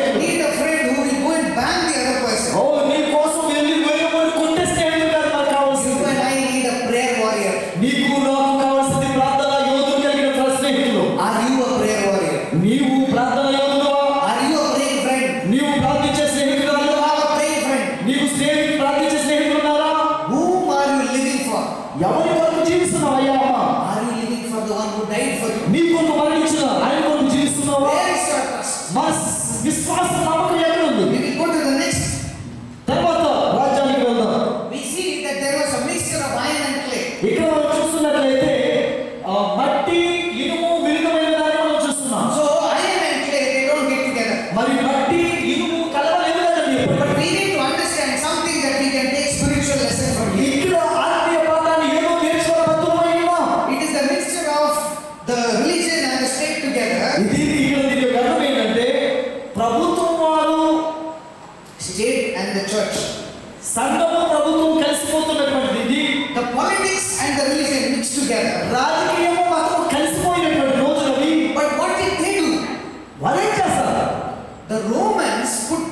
You need a friend who will go and bang the other person. నీ కోసం వెళ్ళి వేయబడి కొట్టే స్నేహితులు కాదు మనకు కావాల్సింది. You and I need a prayer warrior. నీకు నాకు కావాల్సింది ప్రార్థన యోధులు కలిగిన స్నేహితులు. Are you a prayer warrior? నీవు ప్రార్థన యోధుడువా? Are you a praying friend? నీవు ప్రార్థించే స్నేహితులు? You have a praying friend. నీకు ప్రార్థించే స్నేహితులు ఉన్నారా? Whom are you living for? ఎవరి కొరకు జీవిస్తున్నావు అయ్యా అమ్మ? Are you living for the one who died for you? నీ కొరకు మరణించిన ఆయన కొరకు జీవిస్తున్నావా? Where is your trust? మన విశ్వాసం నమ్మకం ఎక్కడ ఉంది? We will go to the next. తర్వాత రాజ్యానికి వెళ్దాం. We see that there was a mixture of iron and clay. ఇక్కడ మనం చూస్తున్నట్లయితే మట్టి, ఇనుము మిళితమైన దాన్ని మనం చూస్తున్నాం. So iron and clay, they don't get together. మరి మట్టి ఇనుము కలవలేదు కదండి. But we need to understand something that we can take spiritual lesson from here. ఇక్కడ ఆత్మీయ పాఠాన్ని ఏదో నేర్చుకోవాలనుకుంటున్నామా? It is the mixture of the religion and the state together. దీని యొక్క అర్థం ఏంటంటే ప్రభుత్వం వారు, State and the church. సంఘము ప్రభుత్వం కలిసిపోతున్నటువంటిది. The politics and the religion mixed together. రాజకీయము మాత్రం కలిసిపోయినటువంటి రోజులవి. But what did they do? వారేం చేస్తారు? The Romans put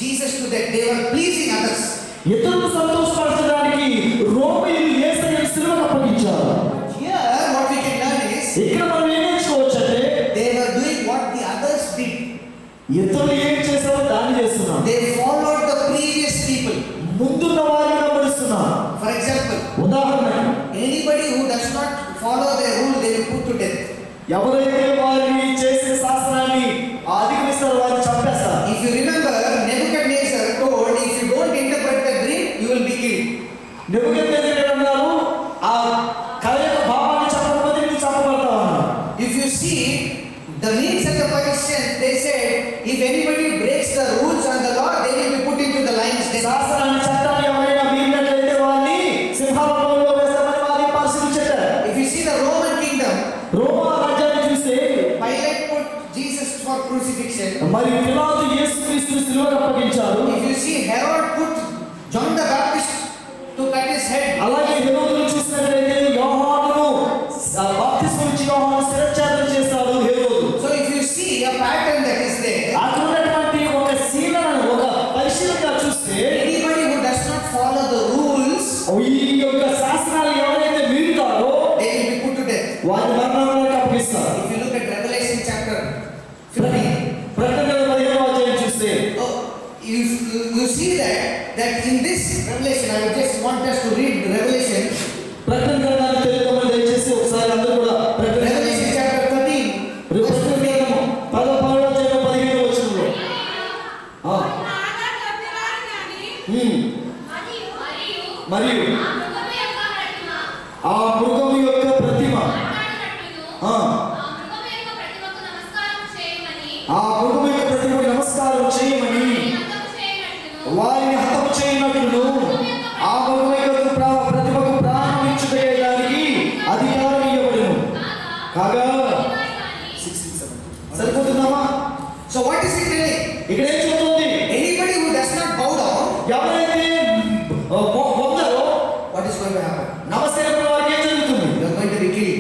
Jesus to death. They were pleasing others. ఇతరులను సంతోషపరచడానికి రోమీయులు యేసుని సిలువకు అప్పగించారు. Here what we can learn is ఇక్కడ మనం ఏం నేర్చుకోవచ్చంటే they were doing what the others did. ఇతరులు ఏం చేశారో దాన్ని చేస్తున్నారు. They followed the previous people. ముందున్న వారిని వెంబడిస్తున్నారు. For example, ఉదాహరణ, anybody who does not follow their rule, they will put to death. ఎవరైతే వారిని చేసిన శాసనాన్ని అధిగమిస్తారో వారిని చంపేస్తారు. If you remember, Nebuchadnezzar told, if you don't interpret the dream, you will be killed. నెబుకద్నెజరు అన్నారు, ఆ కల యొక్క భావాన్ని చెప్పకపోతే నీవు చంపబడతావు అన్నారు. If you see the Medes and the Persians, they said, if anybody breaks the rules and the law, they will be put into the lion's den. శాసనాన్ని చట్టాన్ని ఎవరైనా మీరినట్లయితే వారిని సింహాసనంలో వేస్తామని వారి పరిస్థితులు చెప్పారు. If you see the Roman kingdom, రోమా రాజ్యాన్ని చూస్తే Pilate put Jesus for crucifixion. మరి పిలాతు యేసుక్రీస్తుని సిలువకు అప్పగించారు. If you see Herod put John the Baptist to cut his head. అలాగే హేరోదును చూసినట్లయితే యోహానును బాప్తిస్మం ఇచ్చి యోహాను శిరచ్ఛేదన చేశాడు హేరోదు. So if you see a pattern that is there, అటువంటి ఒక సీనను ఒక పరిశీలనగా చూస్తే anybody who does not follow the rules, ఈ యొక్క శాసనాలు ఎవరైతే మీరుతారో they will be put to death. వారి మరణానికి అప్పగిస్తారు. If you look at Revelation chapter 15, ప్రకటన 15వ అధ్యాయం చూస్తే you see that in this Revelation, I just want us to read Revelation. ప్రకటన గ్రంథాన్ని తెలుగులో దయచేసి ఒకసారి అందరూ కూడా Revelation chapter 13, verse 15. 11వ అధ్యాయం 15వ వచనంలో మరియు ఆ మృగము యొక్క ప్రతిమ ఆ మృగము యొక్క ప్రతిమకు నమస్కారం చేయమని వారిని హతము చేయనట్లు ఆ మృగము యొక్క ప్రతిమకు ప్రాణం ఇచ్చుటేయడానికి అధికారం ఇవ్వబడును. కాగా సరిపోతుందమ్మా? So what is it really? ఇక్కడ ఏం చెప్తుంది? Anybody who does not bow down, ఎవరైతే పొందరో what is going to happen? నమస్కారం వారికి ఏం జరుగుతుంది? You are going to be killed.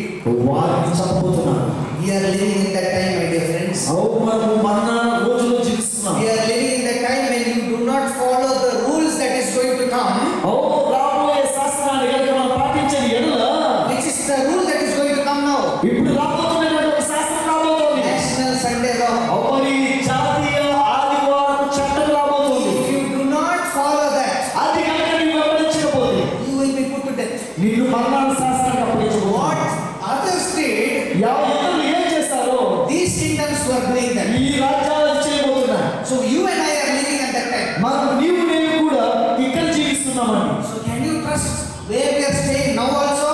వారిని చంపబోతున్నారు. We are living in that time, my dear friends. మనము మన రోజులో జీవిస్తున్నాం. We are living in that time when you do not follow the rules that is going to come. రాబోయే శాస్త్రాన్ని కనుక మనం పాటించని ఎడల, Which is the rule that is going to come now? ఇప్పుడు రాబోతున్నటువంటి ఒక శాస్త్రం రాబోతోంది. National Sunday law. మరి జాతీయ ఆదివారం చట్టం రాబోతోంది. If you do not follow that, అది కనుక నీవు వెంబడించకపోతే you will be put to death. నిన్ను మరణాల శాస్త్రానికి అప్పగించబోతున్నారు. What others did, ఇతరులు ఏం చేస్తారో these kingdoms were doing that. ఈ రాజ్యాలు చేయబోతున్నారు. So you and I are living at that time. మనం నీవు నేను కూడా ఇక్కడ జీవిస్తున్నామని. So can you trust where we are staying now also?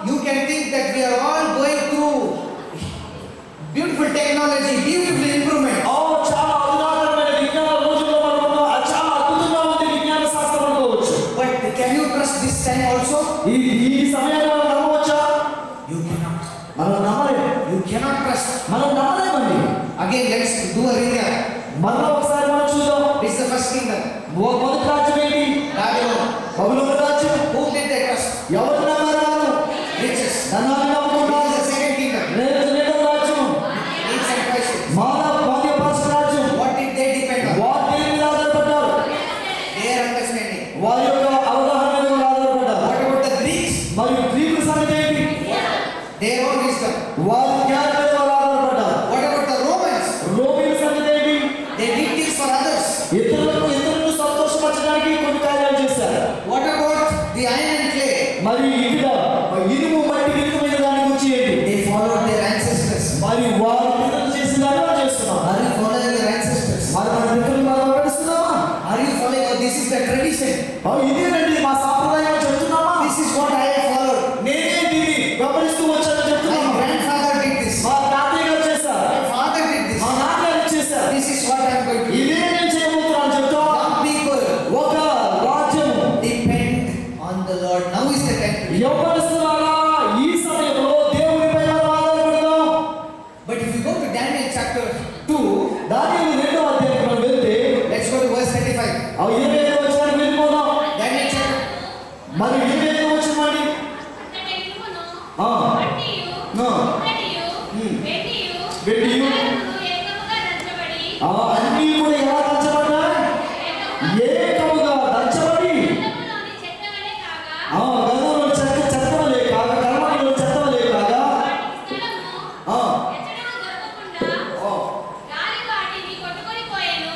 You can think that we are all going through beautiful technology, beautiful improvement. చాలా అద్భుతమైన విజ్ఞాన రోజుల్లో మనం ఉన్నాం. చాలా అద్భుతంగా ఉంది విజ్ఞాన శాస్త్రం అనుకోవచ్చు. But can you trust this time also? ఈ సమయంలో మనం నమ్మవచ్చా? You cannot. మనం నమ్మలేము. You cannot trust. మనం నమ్మలేమండి. Again, let's do a recap. మరలా ఒకసారి మనం చూద్దాం. This is the first kingdom. మొదటి రాజ్యం ఏంటి? Babylon. బబులోను రాజ్యం. Who did they trust? ఎవరు నమ్మారు? Riches. ధనాన్ని This నమ్ముకున్నారు. is the second kingdom. రెండవ రాజ్యం Kings and princes. మానవపరచ రాజ్యం. What did they depend on? వారు దేని మీద ఆధారపడ్డారు? Their understanding. వారి యొక్క అవగాహన మీద ఆధారపడ్డారు. What about the Greeks? మరియు గ్రీకుల సంగతి ఏంటి? Their own wisdom. వారి జ్ఞానం మీద ఆధారపడ్డారు. What about the Romans? రోమీయుల సంగతి ఏంటి? They did things for others. ఇతరులను సంతోషపరచడానికి కొన్ని కార్యాలు చేశారు. What about the iron and clay? మరి ఇక్కడ ఇనుము మట్టి విరుద్ధమైన దాని గురించి ఏంటి? They followed their ancestors. మరి వారు పితరులు చేసిన దాన్ని చేస్తున్నాం. Are you following your ancestors? మరి మన పితరులు మనం నడుస్తున్నామా? Are you following? Oh, this is the tradition. ఇదేనండి మా సాంప్రదాయం చెప్తున్నామా? This is what I have followed. నేనే దీన్ని గమనిస్తూ వచ్చాను My చెప్తున్నాను. grandfather did this. మా తాతయ్య గారు చేశారు. My father did this. మా నాన్నగారు చేశారు. This is what I am going to do. ఇదే నేను చేయబోతున్నాను చెప్తా. Young people ఒక రాజ్యం depend on the Lord. Now is the time. యవ్వనస్తులారా ఈ సమయంలో దేవునిపై మనం ఆధారపడదాం. But if you go to Daniel chapter 2, దానియేలు 2వ అధ్యాయానికి మనం వెళ్తే let's go to verse 35. 25వ వచనానికి వెళ్ళిపోదాం. Daniel chapter. మరి 25వ వచనం అండి. వెండియు అన్నీ కూడా ఎలా దంచబడ్డాయి? ఏకముగా దంచబడి గదలో చెత్తవలే కాగా కర్మలో చెత్తవలే కాగా గాలి వాటిని కట్టుకొని పోయాను.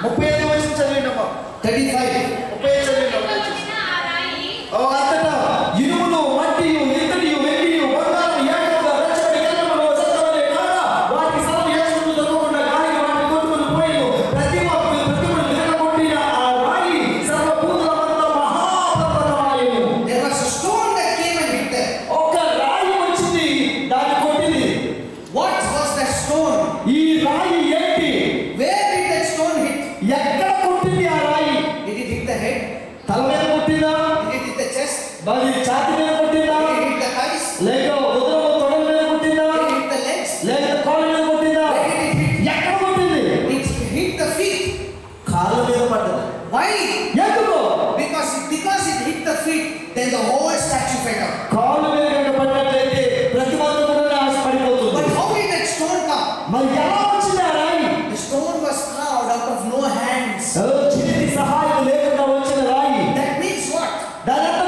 35 వచనం చదివిండి అమ్మా. 35. 35 చదివిండి అమ్మా. అంతటా ఇనుమును మట్టియు ఇత్తడియు వెండియు బంగారం ఏకముగా దంచబడి కర్మలో చెత్తవలే కాగా వాటికి సర్వ యేసును దొరకకుండా గాలికి వాటిని కొట్టుకొని పోయాను. ప్రతిమను విరగొట్టిన ఆ రాయి సర్వభూతమంతా మహాపర్వతమాయెను. There was a stone that came and hit them. ఒక రాయి వచ్చింది, దాన్ని కొట్టింది. What was that stone? ఈ రాయి ఏంటి? Where did that stone hit? ఎక్కడ కొట్టింది ఆ రాయి? Did it hit the head? తల మీద కొట్టిందా? Did it hit the chest? మరి ఛాతీ మీద కొట్టిందా? Did it hit the thighs? లేక ఉదరము తొడల మీద కొట్టిందా? Did it hit the legs? లేక కాళ్ళ మీద కొట్టిందా? Where did it hit? ఎక్కడ కొట్టింది? It hit the feet. కాళ్ళ మీద పడ్డది. Why? ఎందుకు? Because it hit the feet, then the whole statue fell down. కాళ్ళ మీద కనుక పడినట్లయితే ప్రతిమంతా కూడా ఆశపడిపోతుంది. But how did that stone come? మరి ఎలా వచ్చింది ఆ రాయి? The stone was carved out of no hands. చిన్న సహాయం లేకుండా వచ్చిన రాయి. That means what? దాని అర్థం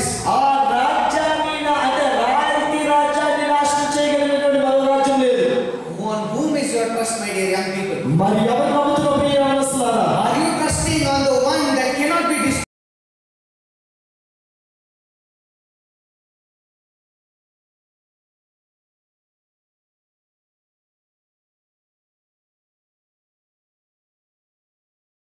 this. ఆ రాజ్యాన్ని అంటే రాయల్టీ రాజ్యాన్ని నాశనం చేయగలిగినటువంటి మరో రాజ్యం లేదు. On whom is your trust, my dear young people? మరి ఎవరు నమ్ముతున్నారు ప్రియ యవనస్తులారా? Are you trusting on the one that cannot be destroyed?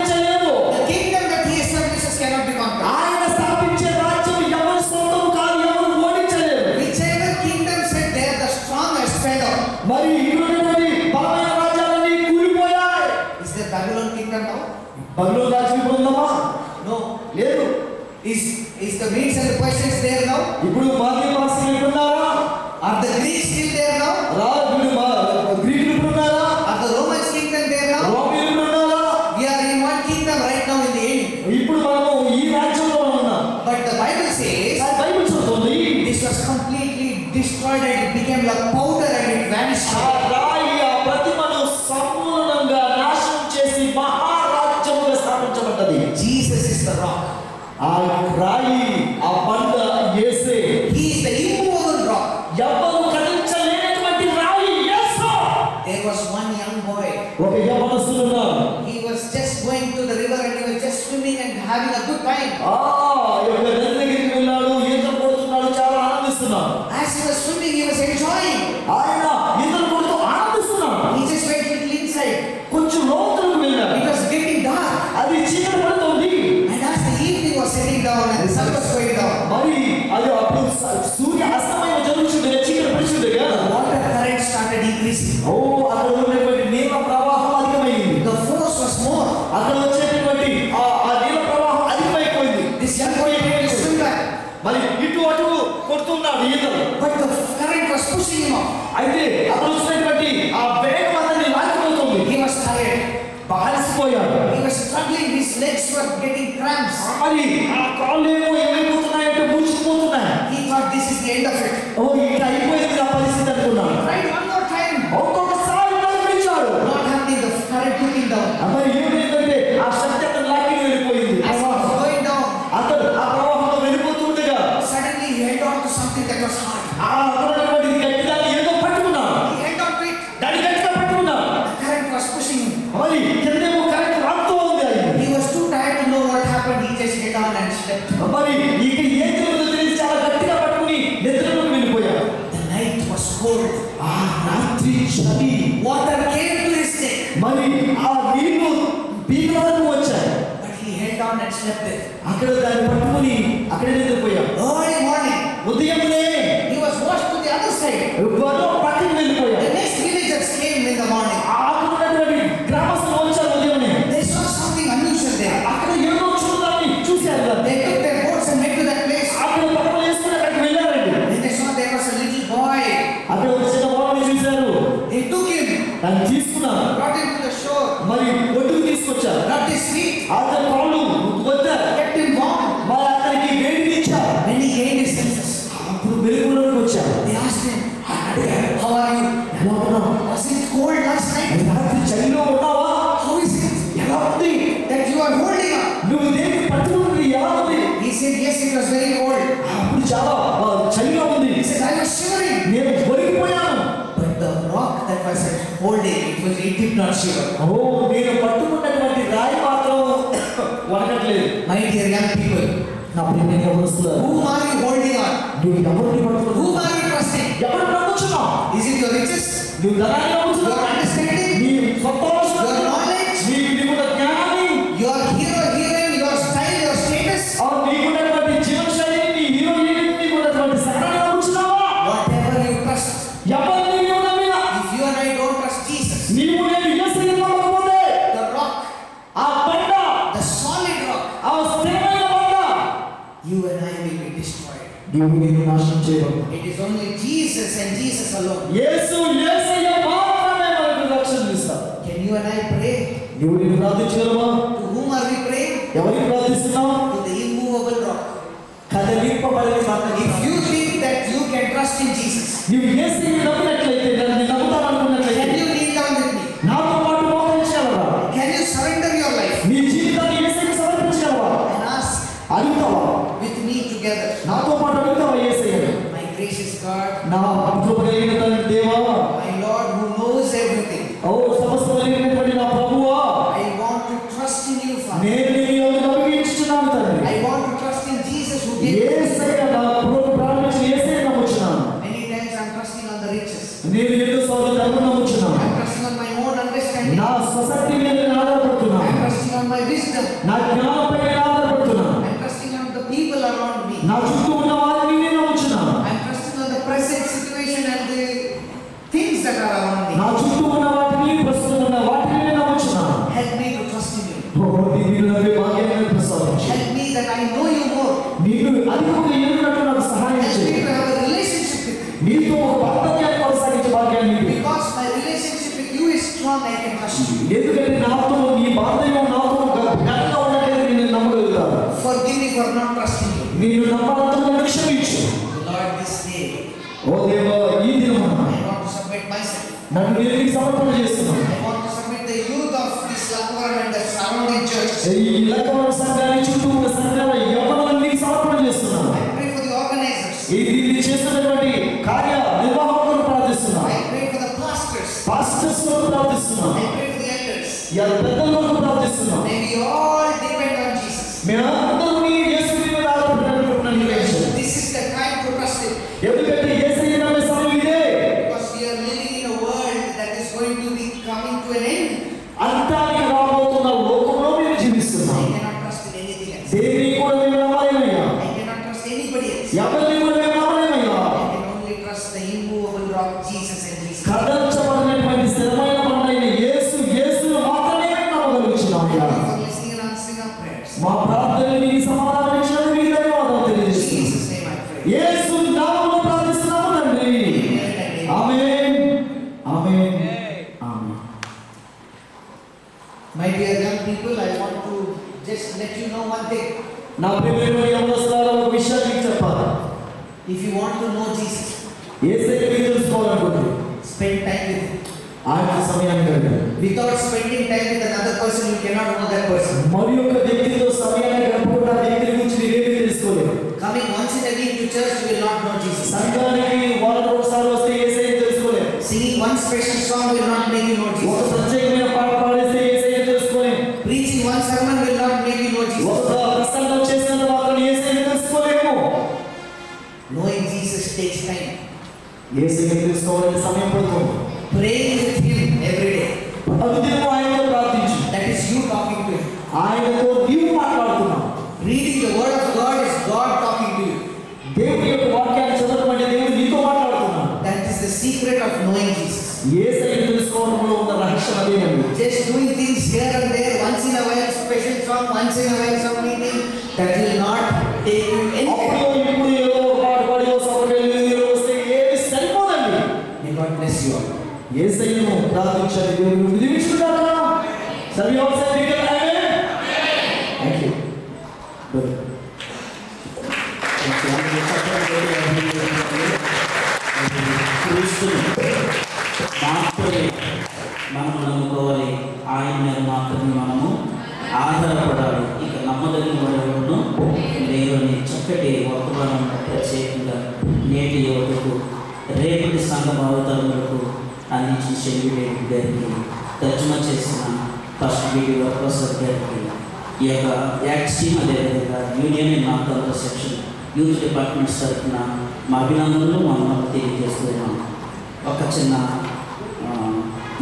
The kingdom that he establishes cannot be conquered. ఆయన స్థాపించే రాజ్యం ఎవరి సొంతం కాదు, ఎవరు ఓడించలేరు. Whichever kingdom said they are the strongest fell down. మరి ఇక్కడున్నటువంటి బలమైన రాజ్యాలన్నీ కూలిపోయాయి. Is there Babylon kingdom now? బబులోను రాజ్యం ఇప్పుడు ఉందమ్మా? No. లేదు. Is the Medes and the Persians there now? ఇప్పుడు మాది పాస్టర్ ఉన్నారా? Are the Greeks still there now? గ్రీకులు ఇప్పుడు ఉన్నారా? Are the Romans kingdom there now? రోమీయులు ఉన్నారా? We are in one kingdom right now in the end. ఇప్పుడు మనము ఈ రాజ్యంలో ఉన్నాం. But the Bible says Bible చెబుతుంది this was completely destroyed and it became like powder and it vanished. ఆ రాయి ఆ ప్రతిమను సంపూర్ణంగా నాశనం చేసి మహారాజ్యముగా స్థాపించబడ్డది. Jesus is the rock. ఆ రాయి ఆ బండ యేసే. He is the immovable rock. ఎవరు కదిలించలేనటువంటి రాయి యేసు. There was one young boy. ఒక యవనస్తుడు ఉన్నాడు. He was just going to the river and he was just swimming and having a good time. యొక్క నది దగ్గరికి వెళ్ళాడు, ఈత కొడుతున్నాడు, చాలా ఆనందిస్తున్నాడు. As he was swimming, he was enjoying. ఆయన ఈతలు కొడుతూ ఆనందిస్తున్నాడు. He just went a little inside. కొంచెం లోతులకు వెళ్ళాడు. It was getting dark. అది చీకటి పడుతుంది. And as the evening was sitting down and the sun was going down, మరి అది అప్పుడు సూర్య అస్తమయం జరుగుతుంది, చీకటి పడుతుంది కదా. the water current started increasing. అక్కడ ఉన్నటువంటి నీళ్ళ ప్రవాహం అధికమైంది. The force was more. అక్కడ వచ్చేటటువంటి ఆ నీళ్ళ ప్రవాహం అధికమైపోయింది. This young boy tried to swim back, మరి ఇటు అటు కొడుతున్నాడు ఈతలు. but the current was pushing him off. అయితే అక్కడ వచ్చినటువంటి ఆ వేగం అతన్ని లాక్కుపోతుంది. He was tired. బాలిసిపోయాడు. He was struggling. His legs were getting cramps. మరి ఆ కాళ్ళు ఏమో ఏమైపోతున్నాయంటే మూసుకుపోతున్నాయి. He thought this is the end of it. ఇక అయిపోయింది ఆ పరిస్థితి అనుకున్నాడు. Tried one more time. ఒక్కొక్కసారి ప్రయత్నించాడు. Not happening. The current took him down. మరి ఏమైందంటే ఆ శక్తి అతను లాక్కి వెళ్ళిపోయింది. As he was going down, అతను ఆ ప్రవాహంలో వెళ్ళిపోతుండగా suddenly he held on to something that was hard. ఆ అతను గట్టిగా ఏదో పట్టుకున్నాడు. He held on to it. దాన్ని గట్టిగా పట్టుకున్నాడు. The current was pushing him. మరి కిందేమో కరెంట్ రాడుతూ ఉంది. He was too tired to know what happened. He just held on and slept. మరి ఇక ఏం జరుగుతుందో తెలిసి చాలా గట్టిగా పట్టుకుని నిద్రలోకి వెళ్ళిపోయాడు. The night was cold. ఆ రాత్రి చలి. Water came to his neck. మరి ఆ నీళ్లు పీక వరకు వచ్చాయి. But he held on and slept there. అక్కడ దాన్ని పట్టుకుని అక్కడే నిద్రపోయాడు. Early morning, ఉదయంలో he was washed to the other side. పక్కకి వెళ్ళిపోయాడు. The next villagers came in the morning. ఆకున్నటువంటి గ్రామస్తులు వచ్చారు ఉదయమే. They saw something unusual there. అక్కడ ఏదో చూడాలని చూశారు. They took their boats and went to that place. అక్కడ పక్కన వేసుకుని అక్కడికి వెళ్ళారండి. Then they saw there was a little boy. అక్కడ ఒక చిన్న బాబుని చూశారు. They took him, దాన్ని తీసుకున్నారు. brought him to the shore, మరి ఒడ్డుకు తీసుకొచ్చారు. rubbed his feet, అతని కాళ్ళు వద్దారు. kept him warm. మరి అతనికి వేడిని ఇచ్చారు. When he gained his senses, అప్పుడు వెలుగులోకి వచ్చారు. they asked him, "How are you? ఎలా ఉన్నావు? Was it cold last night? రాత్రి చలిలో ఉన్నావా? How is it ఎలా ఉంది? that you are holding on?" నువ్వు దేనికి పట్టుకుంటుంది ఎలా ఉంది? He said, "Yes, it was very cold." అప్పుడు చాలా చలిగా ఉంది. He said, "I was shivering." నేను వణికిపోయాను. But the rock that was holding, it did not shiver. నేను పట్టుకున్నటువంటి రాయి మాత్రం వణకట్లేదు. My dear young people, నా ప్రియమైన యవనస్తులారా, whom are you holding on? నువ్వు ఎవరిని పట్టుకున్నావు? Whom are you trusting? ఎవరిని నమ్ముతున్నావు? Is it your riches? నువ్వు ధనాన్ని Your నమ్ముతున్నావు? understanding? నీ సొంత ఆలోచన? Your knowledge? నీకున్న జ్ఞానాన్ని? Your hero, heroine, your style, your status? నీకున్నటువంటి జీవనశైలి, నీ హీరోయిన్, నీకున్నటువంటి సహనాన్ని నమ్ముతున్నావా? Whatever you trust. ఎవరిని నీవు నమ్మినా, If you and I don't trust Jesus, నీవు నేను యేసుని నమ్మకపోతే, the rock, ఆ బండ, the solid rock, ఆ స్థిరమైన బండ, you and I will be destroyed. నీవు నేను నాశనం చేయబడతావు. It is only Jesus and Jesus alone. యేసయ్య మాత్రమే మనకు రక్షణ ఇస్తాడు. Can you and I pray? నీవు నేను ప్రార్థించగలవా? To whom are we praying? ఎవరికి ప్రార్థిస్తున్నావు? To the immovable rock. కదలింపబడని బండ. If you think that you can trust in Jesus, నీవు యేసుని నమ్మినట్లయితే, నన్ను నమ్ముతాను అనుకున్నట్లయితే, can you kneel down with me? నాతో పాటు మోకరించగలవా? Can you surrender your life నీ జీవితాన్ని యేసుకి సమర్పించగలవా? and ask అడుగుతావా? with me together? నాతో నాతో పాటు వెళ్తావా యేసయ్య? My gracious God, నా కృప కలిగిన దేవా, my Lord who knows everything. ఓ సమస్తమైనటువంటి నా ప్రభువా, I want to trust in you, Father. నేను నీ యందు నమ్మకించుచున్నాను తండ్రి. I want to trust in Jesus who gave me. యేసయ్య నా ప్రభువు ప్రార్థించిన యేసయ్య నమ్ముచున్నాను. Many times I'm trusting on the riches. నేను ఎన్నో సార్లు ధర్మం నమ్ముచున్నాను. I'm trusting on my own understanding. నా స్వశక్తి మీద నేను ఆధారపడుతున్నాను. I'm trusting on my wisdom. నా జ్ఞానంపై నేను ఆధారపడుతున్నాను. I'm trusting on the people around me. నా చుట్టూ ఉన్న వారిని నేను నమ్ముచున్నాను. I'm trusting on the present situation and the things that are around me. నా చుట్టూ ఉన్న వాటిని, ప్రస్తుతం ఉన్న వాటిని నేను నమ్ముచున్నాను. Help me to trust in you. నీవు నాకు భాగ్యాన్ని ప్రసాదించు. Help me that I know you more. నీవు అధికముగా ఎరుగనట్టు నాకు సహాయం Help చేయి. me to have a relationship with you. నీతో ఒక బాంధవ్యాన్ని కొనసాగించే భాగ్యాన్ని ఇవ్వు. Because my relationship with you is strong, I can trust you. ఎందుకంటే నాతో నీ బాంధవ్యం నాతో గట్టిగా ఉన్నట్లయితే నేను నమ్మగలుగుతాను. Forgive me for not trusting you. నేను నమ్మనందుకు నన్ను క్షమించు. Lord, this day ఓ దేవా, ఈ దినమున I want to submit myself. నన్ను నేను నీకు సమర్పణ చేస్తున్నాను. I want to submit the youth of this Lakwaram and the surrounding church. ఈ లక్కవరం సంఘాన్ని చుట్టూ ఉన్న సంఘాల యవ్వనులను నీకు సమర్పణ చేస్తున్నాను. I pray for the organizers. ఇది చేస్తున్నటువంటి కార్య నిర్వాహకులను ప్రార్థిస్తున్నాను. I pray for the pastors. Pastors కొరకు ప్రార్థిస్తున్నాను. I pray for the elders. పెద్దల కొరకు ప్రార్థిస్తున్నాను. May we all depend on Jesus. మేమందరూ యేసు మీద ఆధారపడాలనుకుంటున్నాను. This is the time to trust Him. ఎందుకంటే యేసయ్య నమ్మే సమయం ఇదే. Because we are living in a world that is going to be coming to an end. అంతానికి రాబోతున్న లోకంలో మేము జీవిస్తున్నాం. I cannot trust in anything else. దేనిని కూడా మేము నమ్మలేమయ్యా. I cannot trust anybody else. ఎవరిని కూడా మేము నమ్మలేమయ్యా. I can only trust the immovable rock, Jesus and Jesus. కదల్చబడినటువంటి స్థిరమైన బండైన యేసును మాత్రమే మేము నమ్మగలుగుతున్నాం. Thank you for listening and answering our prayers. మా ప్రార్థనలు నీకు సమాధానం ఇచ్చినందుకు నీకు ధన్యవాదాలు In తెలియజేస్తున్నాను. Jesus' name I pray. యేసు నామములో ప్రార్థిస్తున్నాము తండ్రి. ఆమేన్. ఆమేన్. ఆమేన్. My dear young people, I want to just let you know one thing. నా ప్రియమైన యవ్వనస్తులారా, ఒక విషయాన్ని మీకు చెప్పాలి. If you want to know Jesus, యేసయ్య గురించి తెలుసుకోవాలనుకుంటే spend time with Him. ఆయన సమయాన్ని గడపండి. Without spending time with another person, you cannot know that person. మరి ఒక వ్యక్తితో సమయాన్ని గడపకుండా ఆ వ్యక్తి గురించి మీరేమీ తెలుసుకోలేరు. Coming once in a week to church, you will not know Jesus. సంఘానికి వారానికి ఒకసారి వస్తే యేసయ్యని తెలుసుకోలేరు. Singing one special song will not make you know ఒక Jesus. ప్రత్యేకమైన పాట పాడేస్తే యేసయ్యని తెలుసుకోలేరు. Preaching one sermon will not make you know Jesus. ఒక ప్రసంగం చేసినంత మాత్రం యేసయ్యని తెలుసుకోలేము. Knowing Jesus takes time. యేసయ్యని తెలుసుకోవాలంటే సమయం పడుతుంది. Praying with Him every day. అనుదినము ఆయనతో ప్రార్థించు. That is you talking to Him. ఆయనతో నీవు మాట్లాడుతున్నావు. Reading the Word of God is God talking to you. దేవుని యొక్క వాక్యాన్ని చదవడం అంటే దేవుడు నీతో మాట్లాడుతున్నాడు. That is the secret of knowing Jesus. యేసయ్యని తెలుసుకోవడంలో ఉన్న రహస్యం అదేనండి. Just doing things here and there, once in a while special song, once in a while some meeting, that will not take you anywhere. అప్పుడు ఇప్పుడు ఏదో ఒక పాట పాడి ఓ సభకి వెళ్ళి వస్తే ఏమి సరిపోదండి. May God bless you all. యేసయ్యను ప్రార్థించండి. దేవుడు దీవించుగాక. సర్వోపరి ఆమేన్. Thank you. క్రీస్తుని మాత్రమే మనం నమ్ముకోవాలి. ఆయన మీద మాత్రమే మనము ఆధారపడాలి. ఇక నమ్మదగిన వాడెవడను లేవని చక్కటి వర్తమానం ప్రత్యేకంగా నేటి యువతకు రేపటి సంఘం అవతరణలకు అందించిన చెల్లి గారికి తర్జుమా చేసిన ఫస్ట్ వీడియో ప్రొఫెసర్ గారికి ఈ యొక్క యాక్ట్ టీమ్ అదేవిధంగా union and north Andhra section youth departments తరఫున మా అభినందనలు మనం తెలియజేస్తున్నాం. ఒక చిన్న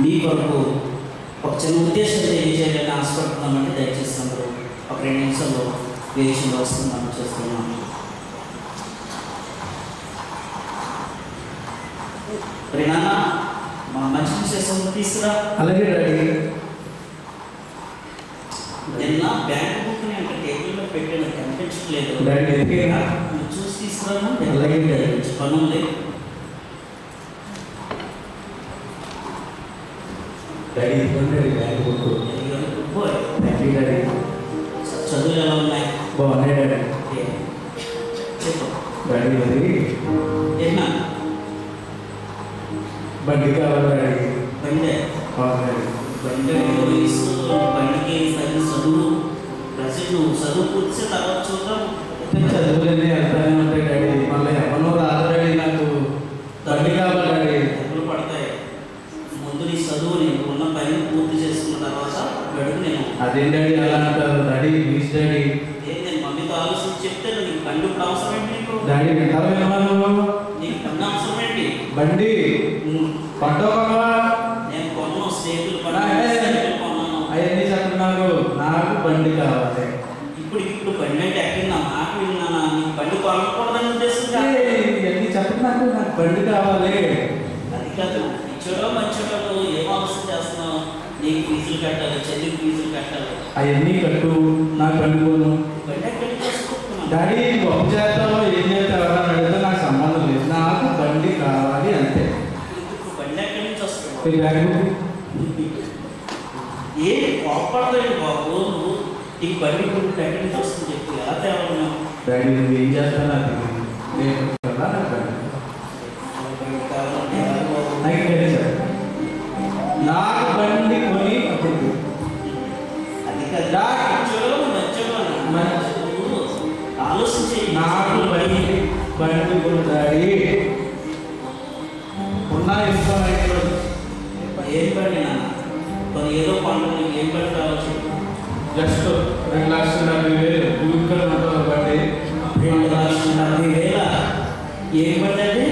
మీ కొరకు ఒక చిన్న ఉద్దేశం తెలియజేయాలని ఆశపడుతున్నామంటే దయచేసి అందరూ ఒక 2 నిమిషాల్లో వేషంలో వస్తున్నాము చేస్తున్నాం. నాన్న మా మంచి విశేషం తీసుకురా. అలాగే డాడీ. నిన్న బ్యాంక్ బుక్ అంటే టేబుల్లో పెట్టిన కనిపించట్లేదు. డాడీ నువ్వు చూసి తీసుకురాను. అలాగే పని ఉంది. Daddy bank book. Thank you daddy. చదువులు ఎలా ఉన్నాయి? బాగున్నాయి డాడీ. చెప్పు డాడీ మరి ఏమన్నా బండి కావాలి డాడీ. బండి బండికి తగిన చదువు ప్రజలు నువ్వు చదువు పూర్తి తర్వాత చూద్దాం. ఉంటే చదువులన్నీ వెళ్తానే ఉంటాయి డాడీ. మళ్ళీ ఎవరో రాదు డాడీ, నాకు బండి కావాలి డాడీ. డబ్బులు పడతాయి. ముందు నీ చదువుని ఉన్న పని పూర్తి చేసుకున్న తర్వాత గడుపు. నేను అదేం డాడీ అలా అంటారు డాడీ? Please daddy. నేను మమ్మీతో ఆలోచించి చెప్తే నీకు బండి ఇప్పుడు అవసరం ఏంటి? నీకు డాడీ వింటావా నీకు బండి అవసరం ఏంటి? బండి పట్టవా? నేను కొన్నాను, స్నేహితులు కొన్నాను. అవన్నీ చెప్తున్నారు, నాకు బండి కావాలి. ఇప్పుడు బండి అంటే ఎక్కడ నా మాట విన్నానా? నీకు బండి కొనకూడదని ఉద్దేశం కాదు. ఇవన్నీ చెప్తున్నాను, నాకు బండి కావాలి. అది కాదు, ఇచ్చోడో మంచోడో ఏం ఆలోచన చేస్తున్నావు? నీకు ఫీజులు కట్టాలి, చెల్లికి ఫీజులు కట్టాలి. అవన్నీ కట్టు, నాకు బండి కొను. బండి ఎక్కడికి చేసుకుంటున్నాను డాడీ? గొప్ప చేస్తావో ఏం చేస్తావో అని అడిగితే నాకు సంబంధం లేదు, నాకు బండి కావాలి అంతే. బండి ఎక్కడి నుంచి వస్తావు? ఏ కోపడలేదు బాబు, నువ్వు నీకు బండి ఇప్పుడు ఎక్కడి నుంచి వస్తుంది చెప్పు, ఎలా తేవాలన్నా? డాడీ నువ్వు ఏం చేస్తావు నాకు నేను నాకు బండి కొని అప్పుడు అది కదా ఆలోచించే. నాకు బండి కొని డాడీ ఉన్నా ఇంట్లో ఏం బండి నాన్న? కొన్ని ఏదో పండుగ ఏం బండి కావచ్చు? జస్ట్ 2,40,000 యూకర్ బండి. 2,40,000 ఏం బండి అంటే?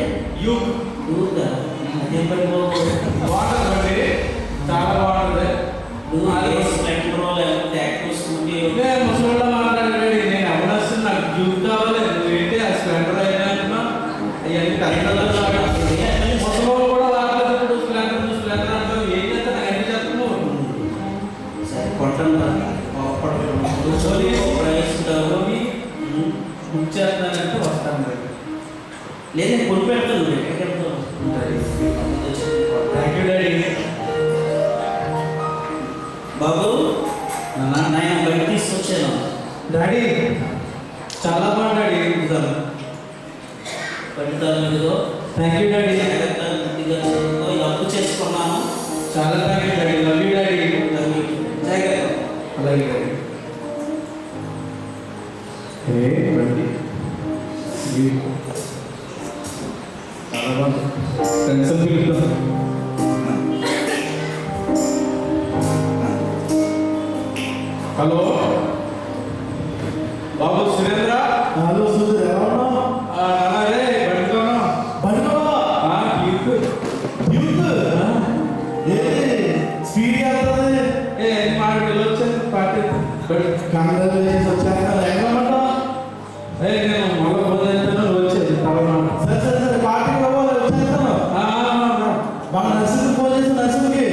యూక్ అదేం బండి బాబు? వాటర్ బండి, చాలా బాగుంటుంది. పెట్రోల్ లేకపోతే యాక్టివ్ స్కూటీ? ముసలిలో మాట్లాడాడు, నేను అవనొస్తుంది, నాకు యూక్ కావాలి. నువ్వేంటి ఆ స్ప్లెండర్ అయినా అవన్నీ కరెక్ట్ ముసలి కూడా వాడలేదు. ఇప్పుడు స్ప్లెండర్ అంటావు, ఏం చేస్తా నాకు అన్ని చెప్తున్నావు. సరే కొంటాను, బుక్ చేస్తానంటే వస్తాను. లేదు కొను పెడతాను. ఎక్కడికి థ్యాంక్ యూ డాడీ. బాబు నాయన బయట తీసుకొచ్చాను. డాడీ చాలా బాగుంది డాడీ. పెడతాను ఇదిగో. Thank you daddy. ఇది అప్పు చేసుకున్నాను. చాలా thank you daddy. Love you daddy. జాగ్రత్త. అలాగే డాడీ. బండి చాలా బాగుంది. టెన్షన్ పిలుస్తాం. హలో బాబు సురేంద్ర. హలో సుధీర్, ఎలా ఉన్నావు? అరే బండికోనా స్పీడ్ వెళ్తుంది. మాకు వచ్చాను పార్టీ కంగ్రాచులేషన్స్ వచ్చాక ఎక్కడమంటావు? నేను మగ పొద్దున్న వచ్చేది తర్వాత. సరే సరే సరే, పార్టీకి రావాలి, వచ్చేస్తాను. మన నర్సుకి ఫోన్ చేసి నర్సుకి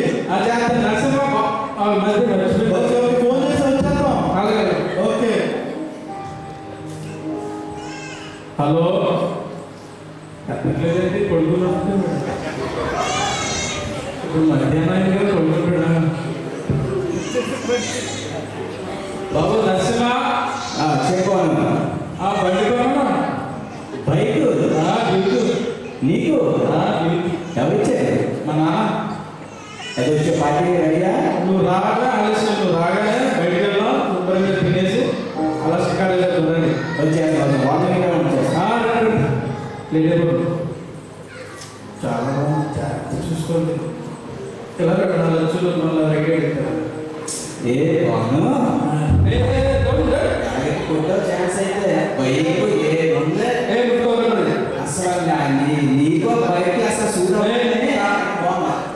నరసింహ ఫోన్ చేసి వచ్చేస్తాం. అలాగే ఓకే. హలో ఎక్కట్లేదండి, కొడుకులు వస్తుంది. ఇప్పుడు మధ్యాహ్నం కదా కొడుకుంటున్నా. బాబు నరసింహ చెప్పాను. బండి కొన్నా. బైక్ నీకు ఎవరిచ్చారు? మా నాన్న. అది వచ్చే పార్టీకి రెడీయా? నువ్వు రాగా ఆలస్యం, నువ్వు రాగానే బయటికి వెళ్ళాం, శుభ్రంగా తినేసి అలా షికారు చూడండి. వచ్చేస్తాను, వాటర్ లేదు చాలా బాగుంది. జాగ్రత్త చూసుకోండి. ఇలా 4 లక్షలు మళ్ళీ రెడీ అవుతారు. ఏ బాను కొట్ట ఛాన్స్ అయితే బైక్ అసలు నీకో బైక్ అసలు సూట్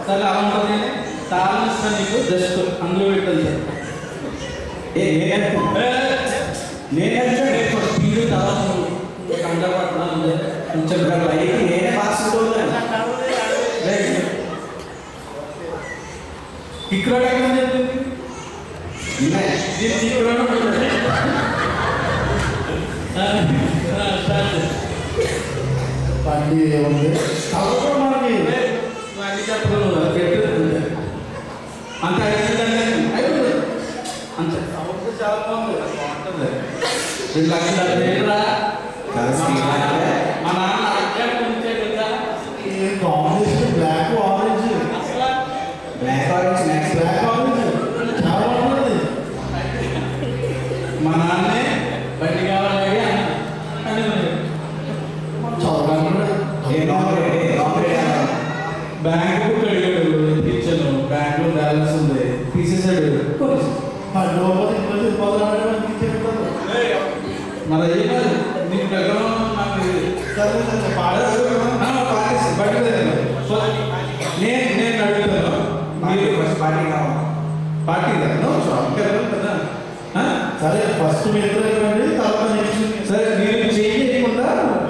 సరే అలా ఉంటుంది. తాళం ఇస్తాను నీకు, జస్ట్ అందులో పెట్టండి. నేను స్పీడ్ తర్వాత కంగారు పడుతున్నాను. కొంచెం బైక్ నేనే బాగా సూట్ అవుతాను. ఇక్కడ ఎక్కడ చెప్తుంది బండి ఏముంది మనకి చెప్పగలను. అంత అయిపోయింది అంతే. చాలా బాగుంది, బాగుంటుంది. 2 లక్షల రేట్రా. మా నాన్న అక్కడ కొంచెం కదా కాంబినేషన్ బ్లాక్ ఆరెంజ్. అసలు black orange next black orange చాలా బాగుంటుంది. మా నాన్నే బండి కావాలి అన్న. నేను అడుగుతాను పార్టీ కదా సరే ఫస్ట్ మీరు ఇద్దరు తర్వాత సరే మీరు చేయకుండా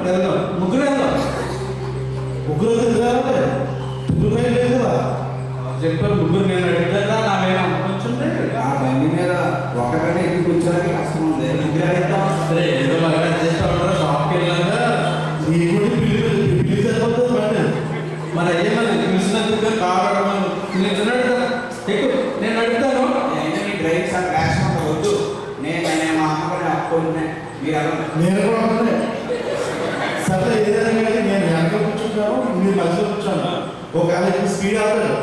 వెళ్దాం ముగ్గురు వెళ్దాం ముగ్గురు తిరగాలి లేదు కదా చెప్పారు ముగ్గురు నేను అడుగుతా నా మీద కూర్చుంటే ఆ బండి మీద ఒకరికైనా ఎక్కువ కూర్చోడానికి కష్టం ఉంది ముగ్గురు అడుగుతాం సరే ఏదో బాగా అడ్జస్ట్ అవ్వడం షాప్కి వెళ్ళాక నీ కూడా పిల్లి సరిపోతుంది బండి మరి అయ్యే మరి పిలిచినందుకు కావడం నేను అడుగుతాను డ్రైవింగ్ సార్ క్లాస్ వద్దు నేను మా అమ్మని అప్పుకుంటున్నాను మీరు నేను కూడా ఉంటుంది సరే ఏదైనా కానీ నేను వెనక కూర్చుంటాను మీరు మధ్యలో కూర్చోను ఒకవేళ ఎక్కువ స్పీడ్ అవుతాడు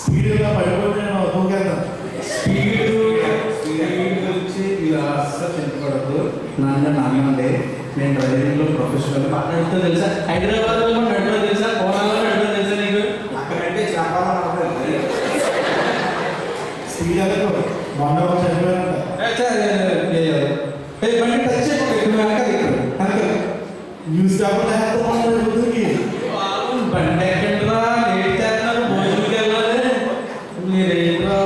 స్పీడ్గా పడిపోతే నేను దూకేస్తాను స్పీడ్ వచ్చి మీరు అస్సలు చింతపడద్దు నాన్నండి నేను డ్రైవింగ్లో ప్రొఫెషనల్ మాట్లాడుతూ తెలుసా హైదరాబాద్లో నడపడం తెలుసా కోనాలో నడపడం తెలుసా నీకు అక్కడంటే చెప్పాలని స్పీడ్ అవుతాడు మొన్న చనిపోయారంట బండి టచ్ అయిపోయి న్యూస్ పేపర్ బండి ఎక్కడరా లేట్ చేస్తున్నారు భోజనంకి వెళ్ళాలి మీరేంట్రా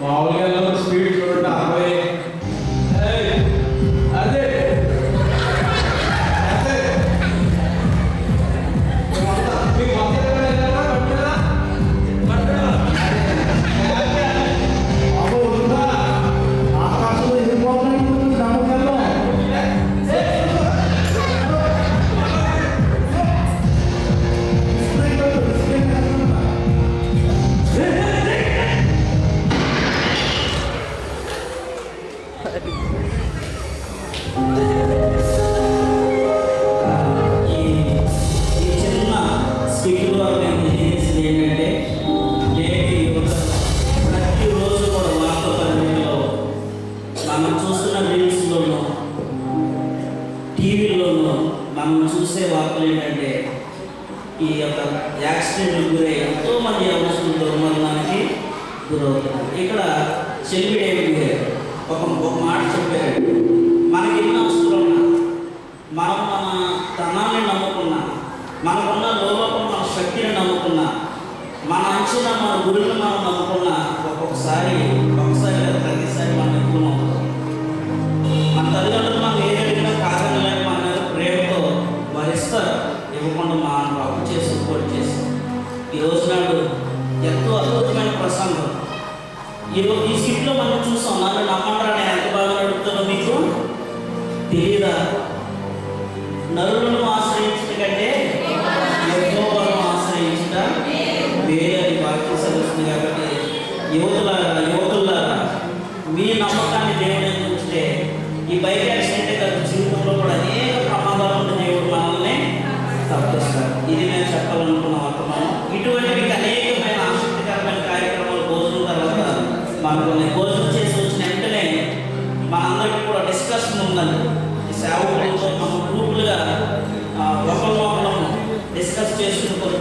మామూలుగా స్పీడ్ చూడండి 60 అదే ఆకాశంలో ఎదిరిపోతున్నాయి నమ్మకాల్లో మనం చూసే వార్తలు ఏంటంటే ఈ యొక్క యాక్సిడెంట్ గురై ఎంతో మంది అవసరం దుర్మరణానికి గురవుతున్నారు. ఇక్కడ చెల్లిడే ఒక మాట చెప్పారు, మనకి ఎన్ని అవసరం ఉన్నా, మనం మన ధనాన్ని నమ్ముకున్నా, మనకున్న లోపల మన శక్తిని నమ్ముకున్నా, మన అంచనా మన గురువుని మనం నమ్ముకున్నా ఒకసారి ప్రతిసారి మనం ఎక్కువ మన తల్లిదండ్రులు మనం ఏదైనా కారణం లేక మన ప్రేమతో భరిస్తారు, ఇవ్వకుండా మా అప్పు చేసి సపోర్ట్ చేసి ఈ రోజు నాడు ఎంతో అద్భుతమైన ప్రసంగం. ఈ సీట్లో మనం చూసాం. నన్ను నమ్మంటారా నేను ఎంత బాగా నడుపుతానో మీకు తెలియదా? నరులను ఆశ్రయించడం కంటే యెహోవాను ఆశ్రయించుట వేరే వాక్యం సెలవుస్తుంది. కాబట్టి యువతులారా మీ నమ్మకాన్ని దేవుని ఉంచితే ఈ బైక్ యాక్సిడెంటే కాదు, జీవితంలో కూడా అనేక ప్రమాదాలు ఉంటే దేవుడు మనల్ని తప్పిస్తారు. ఇది నేను చెప్పాలనుకున్న వర్తమానం. ఇటువంటి మీకు అనేకమైన ఆసక్తికరమైన కార్యక్రమాలు భోజనం తర్వాత మనకు భోజనం చేసి వచ్చిన వెంటనే మనందరికీ కూడా డిస్కషన్ ఉందండి. ఈ సేవకులతో మనం గ్రూపులుగా ఒకరినొకరు డిస్కస్ చేసుకుని కొన్ని